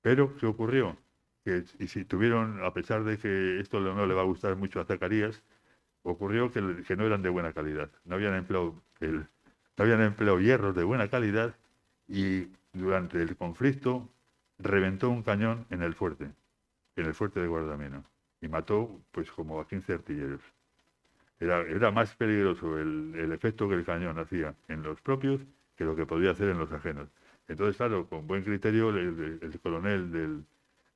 Pero, ¿qué ocurrió? Y si tuvieron, a pesar de que esto no le va a gustar mucho a Zacarías, ocurrió que no eran de buena calidad. No habían empleado hierros de buena calidad y durante el conflicto reventó un cañón en el fuerte de Guardamino, y mató pues como a 15 artilleros. Era más peligroso el efecto que el cañón hacía en los propios que lo que podía hacer en los ajenos. Entonces, claro, con buen criterio, el coronel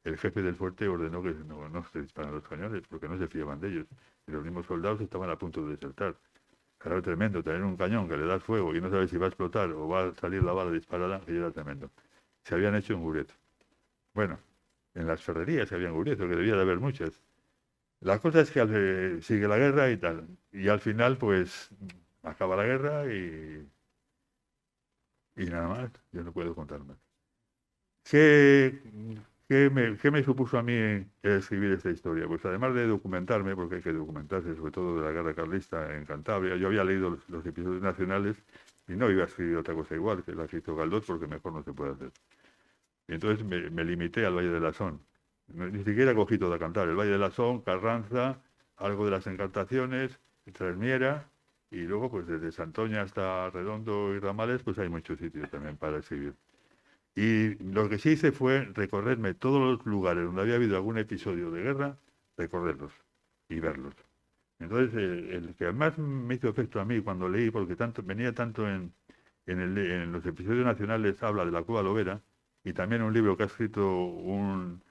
el jefe del fuerte ordenó que no se disparan los cañones porque no se fiaban de ellos. Y los mismos soldados estaban a punto de desertar. Era tremendo tener un cañón que le das fuego y no sabes si va a explotar o va a salir la bala disparada, que era tremendo. Se habían hecho en Guret. Bueno, en las ferrerías que había en Guriezo, que debía de haber muchas. La cosa es que sigue la guerra y tal. Y al final, pues, acaba la guerra y nada más. Yo no puedo contar más. ¿Qué, qué me supuso a mí escribir esta historia? Pues además de documentarme, porque hay que documentarse sobre todo de la guerra carlista en Cantabria, yo había leído los episodios nacionales y no iba a escribir otra cosa igual que la que hizo Galdós porque mejor no se puede hacer. Y entonces me limité al Valle de la Son. Ni siquiera cogí toda Cantabria, el Valle de la Son, Carranza, algo de las Encartaciones, Trasmiera, y luego pues desde Santoña hasta Redondo y Ramales, pues hay muchos sitios también para escribir. Y lo que sí hice fue recorrerme todos los lugares donde había habido algún episodio de guerra, recorrerlos y verlos. Entonces, el que más me hizo efecto a mí cuando leí, porque venía tanto en los episodios nacionales, habla de la Cueva Lobera, y también un libro que ha escrito un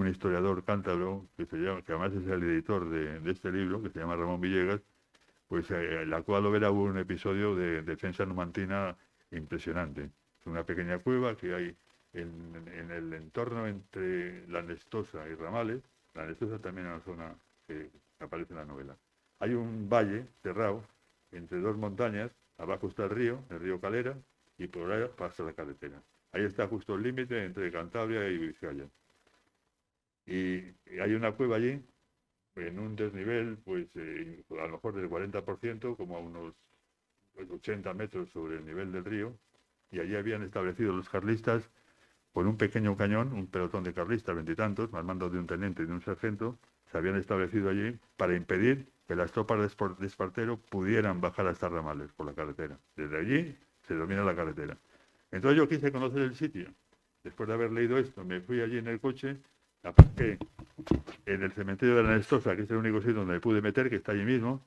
historiador cántabro, que además es el editor de este libro, que se llama Ramón Villegas, pues en la Cueva Lobera hubo un episodio de defensa numantina impresionante. Es una pequeña cueva que hay en el entorno entre La Nestosa y Ramales. La Nestosa también es una zona que aparece en la novela. Hay un valle cerrado entre dos montañas, abajo está el río Calera, y por ahí pasa la carretera. Ahí está justo el límite entre Cantabria y Vizcaya. Y hay una cueva allí en un desnivel, pues a lo mejor del 40%, como a unos 80 metros sobre el nivel del río, y allí habían establecido los carlistas con un pequeño cañón, un pelotón de carlistas, veintitantos, al mando de un teniente y de un sargento, se habían establecido allí para impedir que las tropas de Espartero pudieran bajar hasta Ramales por la carretera. Desde allí se domina la carretera. Entonces yo quise conocer el sitio. Después de haber leído esto, me fui allí en el coche, aparqué en el cementerio de la Nestosa, que es el único sitio donde me pude meter, que está allí mismo,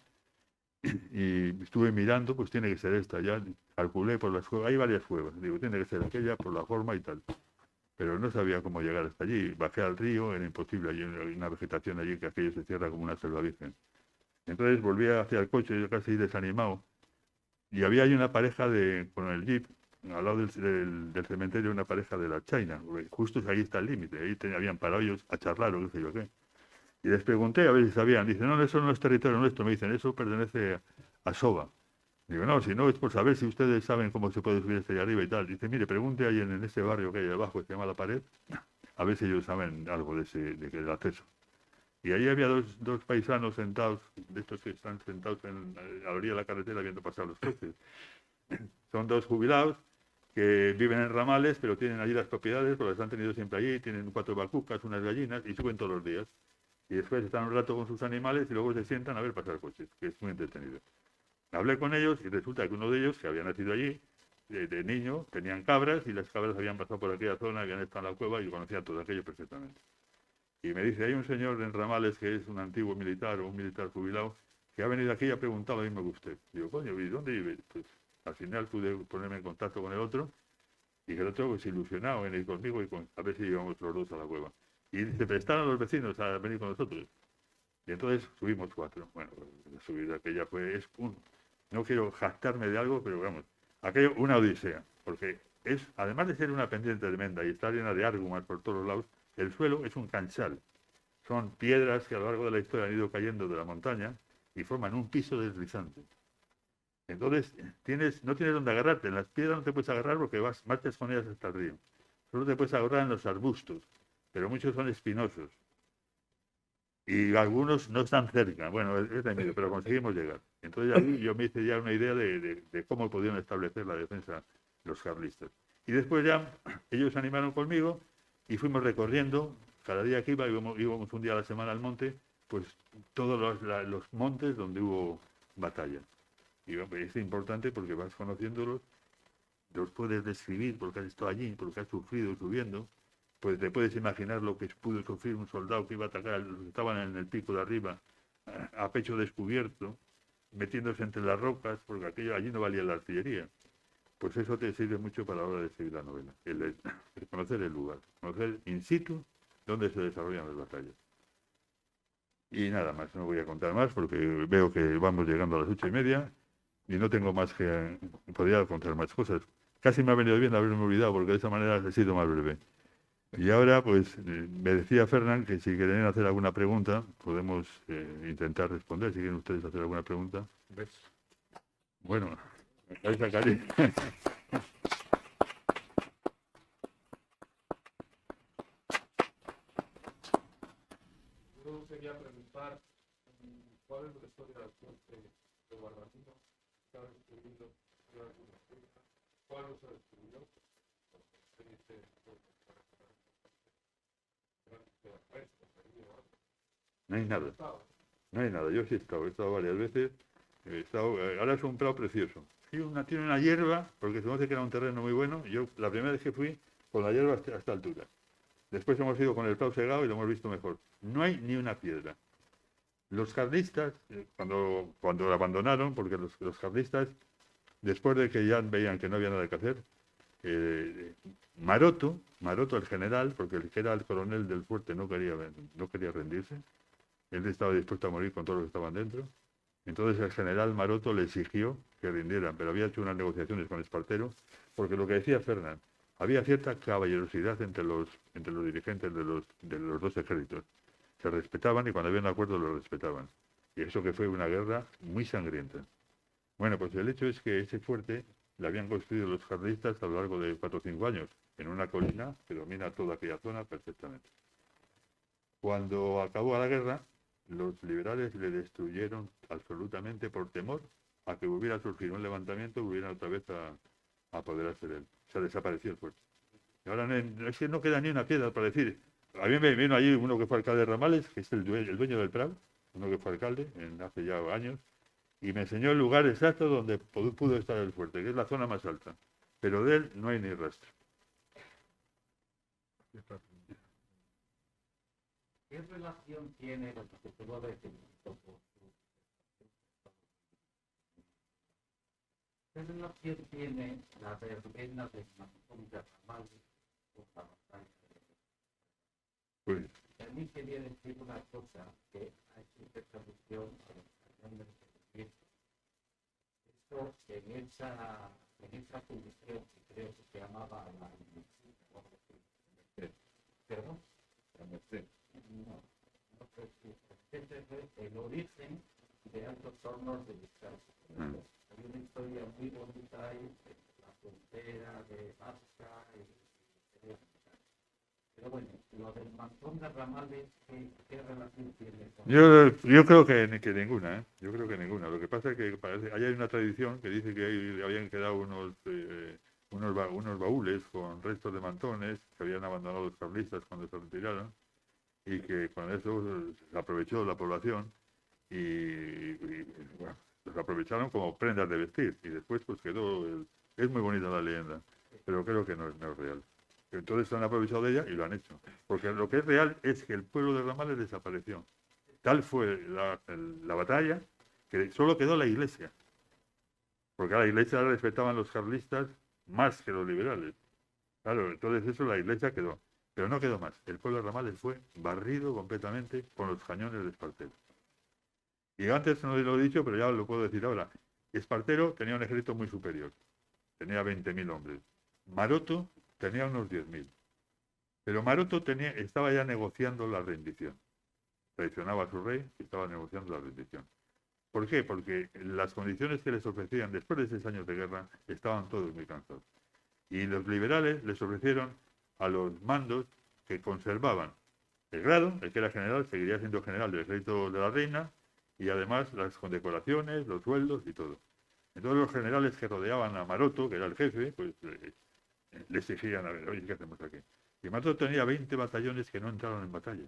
y estuve mirando, pues tiene que ser esta, ya calculé por las cuevas, hay varias cuevas, digo, tiene que ser aquella por la forma y tal, pero no sabía cómo llegar hasta allí, bajé al río, era imposible, hay una vegetación allí que aquello se cierra como una selva virgen. Entonces volví hacia el coche, yo casi desanimado, y había ahí una pareja con el jeep, al lado del cementerio, una pareja de la China, justo ahí está el límite, ahí habían parado ellos a charlar o qué sé yo qué. Y les pregunté a ver si sabían. Dicen, no, eso no es territorio nuestro. Me dicen, eso pertenece a SOBA. Digo, no, si no es por saber si ustedes saben cómo se puede subir hasta allá arriba y tal. Dice, mire, pregunte ahí en ese barrio que hay abajo, que se llama La Pared, a ver si ellos saben algo del acceso. Y ahí había dos paisanos sentados, de estos que están sentados a la orilla de la carretera viendo pasar los coches. Son dos jubilados que viven en Ramales, pero tienen allí las propiedades, porque las han tenido siempre allí, tienen 4 vacucas, unas gallinas, y suben todos los días. Y después están un rato con sus animales y luego se sientan a ver pasar coches, que es muy entretenido. Hablé con ellos y resulta que uno de ellos, que había nacido allí, de niño, tenían cabras y las cabras habían pasado por aquella zona, habían estado en la cueva y conocían todo aquello perfectamente. Y me dice, hay un señor en Ramales que es un antiguo militar o un militar jubilado que ha venido aquí y ha preguntado lo mismo que usted. Digo, coño, ¿y dónde vive? Pues al final pude ponerme en contacto con el otro y el otro pues ilusionado en ir conmigo y a ver si íbamos los dos a la cueva. Y se prestaron los vecinos a venir con nosotros. Y entonces subimos 4. Bueno, la subida aquella fue, no quiero jactarme de algo, pero vamos, aquello una odisea, porque además de ser una pendiente tremenda y estar llena de árgumas por todos los lados, el suelo es un canchal. Son piedras que a lo largo de la historia han ido cayendo de la montaña y forman un piso deslizante. Entonces, no tienes dónde agarrarte. En las piedras no te puedes agarrar porque marchas con ellas hasta el río. Solo te puedes agarrar en los arbustos, pero muchos son espinosos. Y algunos no están cerca. Bueno, es de miedo, pero conseguimos llegar. Entonces ahí yo me hice ya una idea de cómo podían establecer la defensa los carlistas. Y después ya ellos se animaron conmigo y fuimos recorriendo. Cada día que íbamos un día a la semana al monte, pues todos los montes donde hubo batalla. Y es importante porque vas conociéndolos, los puedes describir porque has estado allí, porque has sufrido subiendo. Pues te puedes imaginar lo que pudo sufrir un soldado que iba a atacar, los que estaban en el pico de arriba, a pecho descubierto, metiéndose entre las rocas, porque allí no valía la artillería. Pues eso te sirve mucho para la hora de escribir la novela, el conocer el lugar, conocer in situ dónde se desarrollan las batallas. Y nada más, no voy a contar más porque veo que vamos llegando a las 8:30 y no tengo más que... Podría contar más cosas. Casi me ha venido bien haberme olvidado porque de esa manera he sido más breve. Y ahora, pues, me decía Fernán que si quieren hacer alguna pregunta, podemos intentar responder. Si quieren ustedes hacer alguna pregunta. ¿Ves? Bueno, me vais a caer. Yo quería preguntar cuál es la historia del puente de Guardamino, que ha destruido algunas cosas, cuál los ha destruido, se dice No hay nada. No hay nada. Yo sí he estado varias veces. Ahora es un prado precioso. Sí, tiene una hierba, porque se conoce que era un terreno muy bueno. Yo la primera vez que fui, con la hierba hasta esta altura. Después hemos ido con el prado segado y lo hemos visto mejor. No hay ni una piedra. Los carlistas, cuando lo abandonaron, porque los carlistas, después de que ya veían que no había nada que hacer, Maroto, el general, porque el que era el coronel del fuerte no quería rendirse, él estaba dispuesto a morir con todos los que estaban dentro. Entonces el general Maroto le exigió que rindieran, pero había hecho unas negociaciones con Espartero, porque lo que decía Fernán, había cierta caballerosidad entre los dirigentes de los dos ejércitos. Se respetaban y cuando había un acuerdo lo respetaban. Y eso que fue una guerra muy sangrienta. Bueno, pues el hecho es que ese fuerte lo habían construido los carlistas a lo largo de 4 o 5 años, en una colina que domina toda aquella zona perfectamente. Cuando acabó la guerra, los liberales le destruyeron absolutamente por temor a que hubiera surgido un levantamiento y volvieran otra vez a apoderarse de él. O sea, desapareció el fuerte. Y ahora es que no queda ni una piedra para decir. A mí me vino allí uno que fue alcalde de Ramales, que es el dueño del Prado, uno que fue alcalde hace ya años, y me enseñó el lugar exacto donde pudo estar el fuerte, que es la zona más alta. Pero de él no hay ni rastro. ¿Qué relación tiene lo que se pudo decir? ¿Qué relación tiene la verbena de Mantón de Ramales con la batalla de Pues, a mí quería decir una cosa que hay siempre traducción a los cañones de proyecto. Esto en esa fundición que creo que se llamaba la ¿perdón? No, no sé si este fue el origen de altos hornos de descanso. Hay una historia muy bonita ahí de la frontera de Vasca y pero bueno, lo del Mantón de Ramales, ¿qué relación tiene con yo creo que ninguna, ¿eh? Yo creo que ninguna. Lo que pasa es que ahí hay una tradición que dice que ahí habían quedado unos baúles con restos de mantones que habían abandonado los carlistas cuando se retiraron y que con eso se aprovechó la población bueno, los aprovecharon como prendas de vestir y después pues es muy bonita la leyenda, pero creo que no es real. Entonces se han aprovechado de ella y lo han hecho. Porque lo que es real es que el pueblo de Ramales desapareció. Tal fue la batalla que solo quedó la iglesia. Porque a la iglesia la respetaban los carlistas más que los liberales. Claro, entonces eso la iglesia quedó. Pero no quedó más. El pueblo de Ramales fue barrido completamente con los cañones de Espartero. Y antes no lo he dicho, pero ya lo puedo decir ahora. Espartero tenía un ejército muy superior. Tenía 20.000 hombres. Maroto tenía unos 10.000. Pero Maroto estaba ya negociando la rendición. Traicionaba a su rey y estaba negociando la rendición. ¿Por qué? Porque las condiciones que les ofrecían después de 6 años de guerra estaban todos muy cansados. Y los liberales les ofrecieron a los mandos que conservaban el grado, el que era general seguiría siendo general del ejército de la reina, y además las condecoraciones, los sueldos y todo. Entonces los generales que rodeaban a Maroto, que era el jefe, pues le exigían, a ver, oye, ¿qué hacemos aquí? Y Maroto tenía 20 batallones que no entraron en batalla.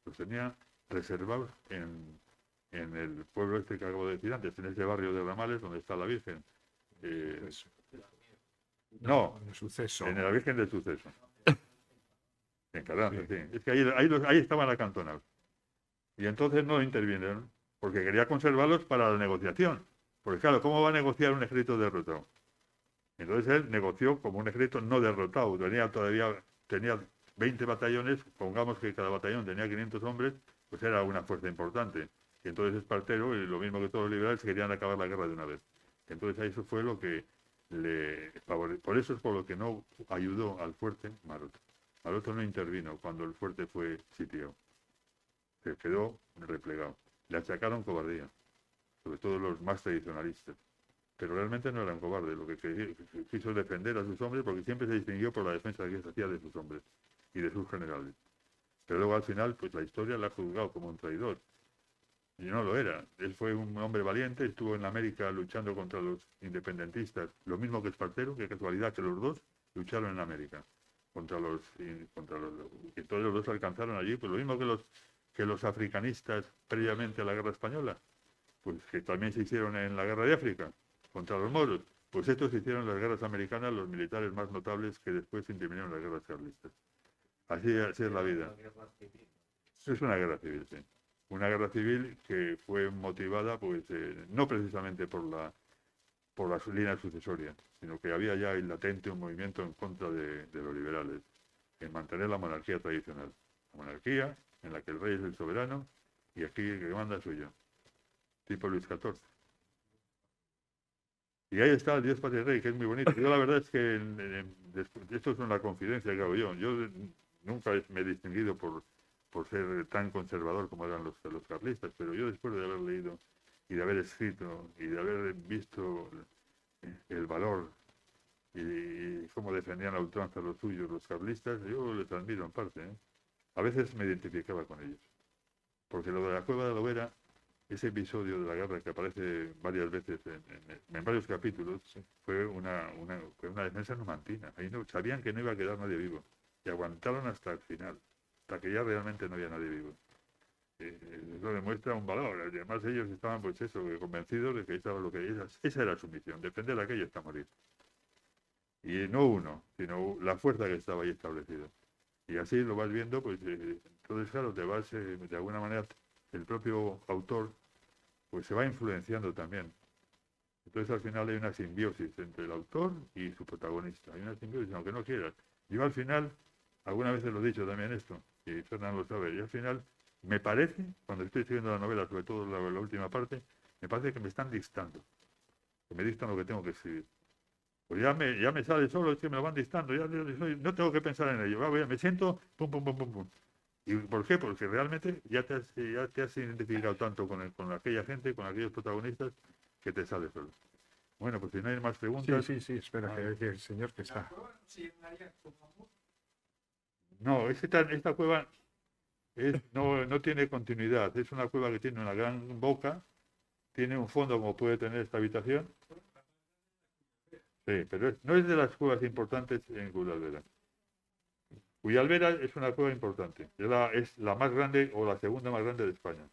Los tenía reservados en el pueblo este que acabo de decir antes, en ese barrio de Ramales donde está la Virgen. No, en el suceso. en la Virgen del Suceso. En Carranza, sí. Es que ahí estaban acantonados. Y entonces no intervinieron, porque quería conservarlos para la negociación. Porque claro, ¿cómo va a negociar un ejército derrotado? Entonces él negoció como un ejército no derrotado. Tenía 20 batallones, pongamos que cada batallón tenía 500 hombres, pues era una fuerza importante. Y entonces Espartero, y lo mismo que todos los liberales, querían acabar la guerra de una vez. Entonces eso fue lo que le favoreció. Por eso es por lo que no ayudó al fuerte Maroto. Al otro no intervino cuando el fuerte fue sitiado. Se quedó replegado. Le achacaron cobardía, sobre todo los más tradicionalistas. Pero realmente no era un cobarde, lo que quiso defender a sus hombres, porque siempre se distinguió por la defensa que se hacía de sus hombres y de sus generales. Pero luego al final, pues la historia la ha juzgado como un traidor. Y no lo era. Él fue un hombre valiente, estuvo en América luchando contra los independentistas, lo mismo que Espartero, qué casualidad que los dos lucharon en América y todos los dos alcanzaron allí, pues lo mismo que los africanistas previamente a la guerra española, pues que también se hicieron en la guerra de África contra los moros, pues estos se hicieron en las guerras americanas, los militares más notables que después intervinieron en las guerras carlistas. Así es la vida. Es una guerra civil, sí. Una guerra civil que fue motivada, pues, no precisamente por las líneas sucesorias, sino que había ya el latente un movimiento en contra de los liberales, en mantener la monarquía tradicional. La monarquía en la que el rey es el soberano y aquí el que manda soy yo, tipo Luis XIV. Y ahí está el Dios Padre Rey, que es muy bonito. Yo la verdad es que esto es una confidencia que hago yo. Yo nunca me he distinguido por ser tan conservador como eran los carlistas, pero yo después de haber leído y de haber escrito y de haber visto el valor y cómo defendían a ultranza los suyos, los carlistas, yo les admiro en parte, ¿eh? A veces me identificaba con ellos. Porque lo de la Cueva de la Hoguera, ese episodio de la guerra que aparece varias veces en varios capítulos, fue una defensa numantina. Ahí no, sabían que no iba a quedar nadie vivo. Y aguantaron hasta el final, hasta que ya realmente no había nadie vivo. Eso demuestra un valor. Además ellos estaban, pues eso, convencidos de que esa era su misión, defender aquello hasta morir. Y no uno, sino la fuerza que estaba ahí establecida. Y así lo vas viendo, pues entonces claro, de alguna manera, el propio autor, pues se va influenciando también. Entonces al final hay una simbiosis entre el autor y su protagonista. Hay una simbiosis, aunque no quieras. Yo al final, algunas veces lo he dicho también esto, y Fernando lo sabe, y al final me parece, cuando estoy escribiendo la novela, sobre todo la última parte, me parece que me están dictando, que me dictan lo que tengo que escribir. Pues ya me sale solo, es que me lo van dictando, no tengo que pensar en ello, me siento, pum, pum, pum, pum, pum. ¿Y por qué? Porque realmente ya te has identificado tanto con aquella gente, con aquellos protagonistas, que te sale solo. Bueno, pues si no hay más preguntas... Sí, espera, que el señor que está... No, esta cueva no tiene continuidad, es una cueva que tiene una gran boca, tiene un fondo como puede tener esta habitación. Sí, pero no es de las cuevas importantes en Cuyalvera. Cuyalvera es una cueva importante, es la más grande o la segunda más grande de España.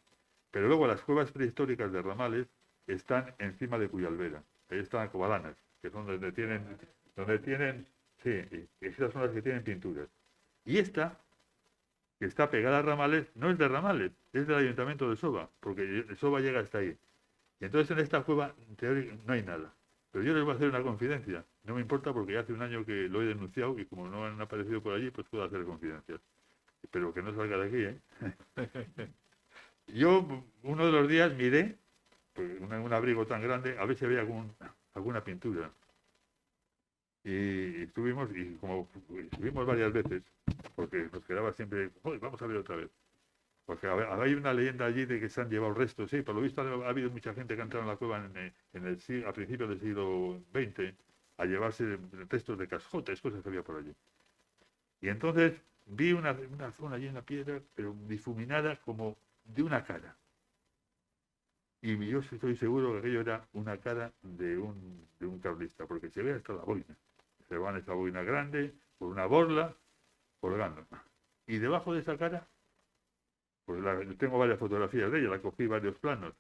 Pero luego las cuevas prehistóricas de Ramales están encima de Cuyalvera. Ahí están Covalanas, que son donde tienen, sí, y esas son las que tienen pinturas. Y esta, que está pegada a Ramales, no es de Ramales, es del Ayuntamiento de Soba, porque el Soba llega hasta ahí. Y entonces en esta cueva, en teoría, no hay nada. Pero yo les voy a hacer una confidencia. No me importa porque hace un año que lo he denunciado y como no han aparecido por allí, pues puedo hacer confidencias. Espero que no salga de aquí, ¿eh? Yo uno de los días miré, pues, un abrigo tan grande, a ver si había alguna pintura. Y como estuvimos varias veces, porque nos quedaba siempre, vamos a ver otra vez. Porque hay una leyenda allí de que se han llevado restos, sí, por lo visto ha habido mucha gente que ha entrado en la cueva a principios del siglo XX a llevarse restos de cascotes, cosas que había por allí. Y entonces vi una zona allí en la piedra, pero difuminada como de una cara. Y yo estoy seguro que aquello era una cara de un carlista, porque se ve hasta la boina. Se van esa boina grande, por una borla, colgando. Y debajo de esa cara, pues tengo varias fotografías de ella, la cogí varios planos.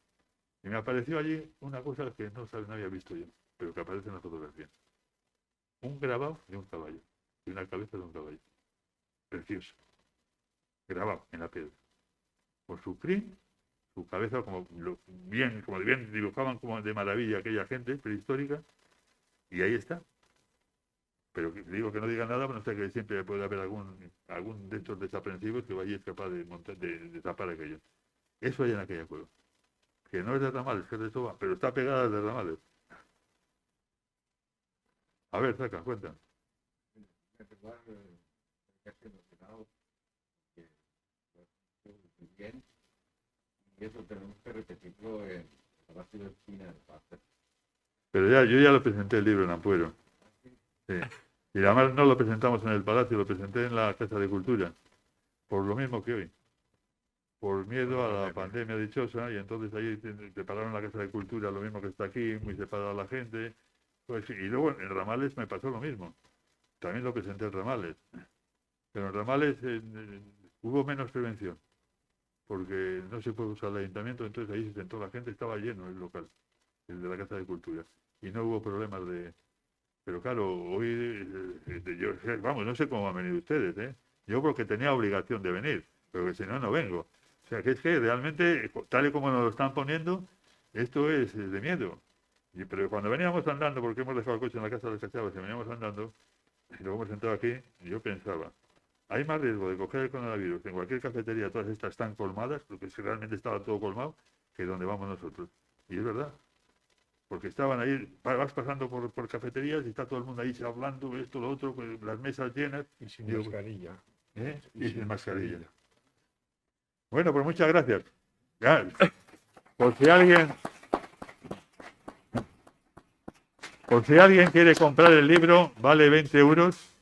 Y me apareció allí una cosa que no había visto yo, pero que aparece en la fotografía. Un grabado de un caballo, y una cabeza de un caballo. Precioso. Grabado en la piedra. Con su crin, su cabeza como bien dibujaban como de maravilla aquella gente prehistórica, y ahí está. Pero digo que no diga nada, pero no sé que siempre puede haber algún de estos desaprensivos que vaya capaz de tapar aquello. Eso hay en aquella cueva. Que no es de Ramales, que es de Soba, pero está pegada de Ramales. A ver, saca, cuenta. casi emocionado, que muy bien, y eso tenemos que repetirlo en el Palacio de Espina de Paz. Pero ya, yo ya lo presenté el libro en Ampuero. Sí. Y además no lo presentamos en el Palacio, lo presenté en la Casa de Cultura, por lo mismo que hoy, por miedo a la pandemia dichosa, y entonces ahí prepararon la Casa de Cultura, lo mismo que está aquí, muy separada la gente, pues, y luego en Ramales me pasó lo mismo, también lo presenté en Ramales, pero en Ramales hubo menos prevención, porque no se puede usar el ayuntamiento, entonces ahí se sentó la gente, estaba lleno el local, el de la Casa de Cultura, y no hubo problemas de... Pero claro, hoy, yo, vamos, no sé cómo han venido ustedes, ¿eh? Yo porque tenía obligación de venir, pero que si no, no vengo. O sea, que es que realmente, tal y como nos lo están poniendo, esto es de miedo. Pero cuando veníamos andando, porque hemos dejado el coche en la casa de los cachavos y veníamos andando, y luego hemos entrado aquí, yo pensaba, hay más riesgo de coger el coronavirus en cualquier cafetería, todas estas están colmadas, porque si realmente estaba todo colmado, que donde vamos nosotros. Y es verdad. Porque estaban ahí, vas pasando por cafeterías y está todo el mundo ahí hablando, esto, lo otro, pues, las mesas llenas. Y sin Digo, mascarilla. y sin mascarilla. Bueno, pues muchas gracias. Ya, por si alguien quiere comprar el libro, vale 20 euros.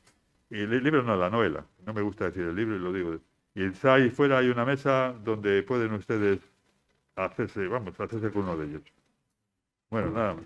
Y el libro no, la novela. No me gusta decir el libro y lo digo. Y ahí fuera hay una mesa donde pueden ustedes hacerse con uno de ellos. Bueno, nada más.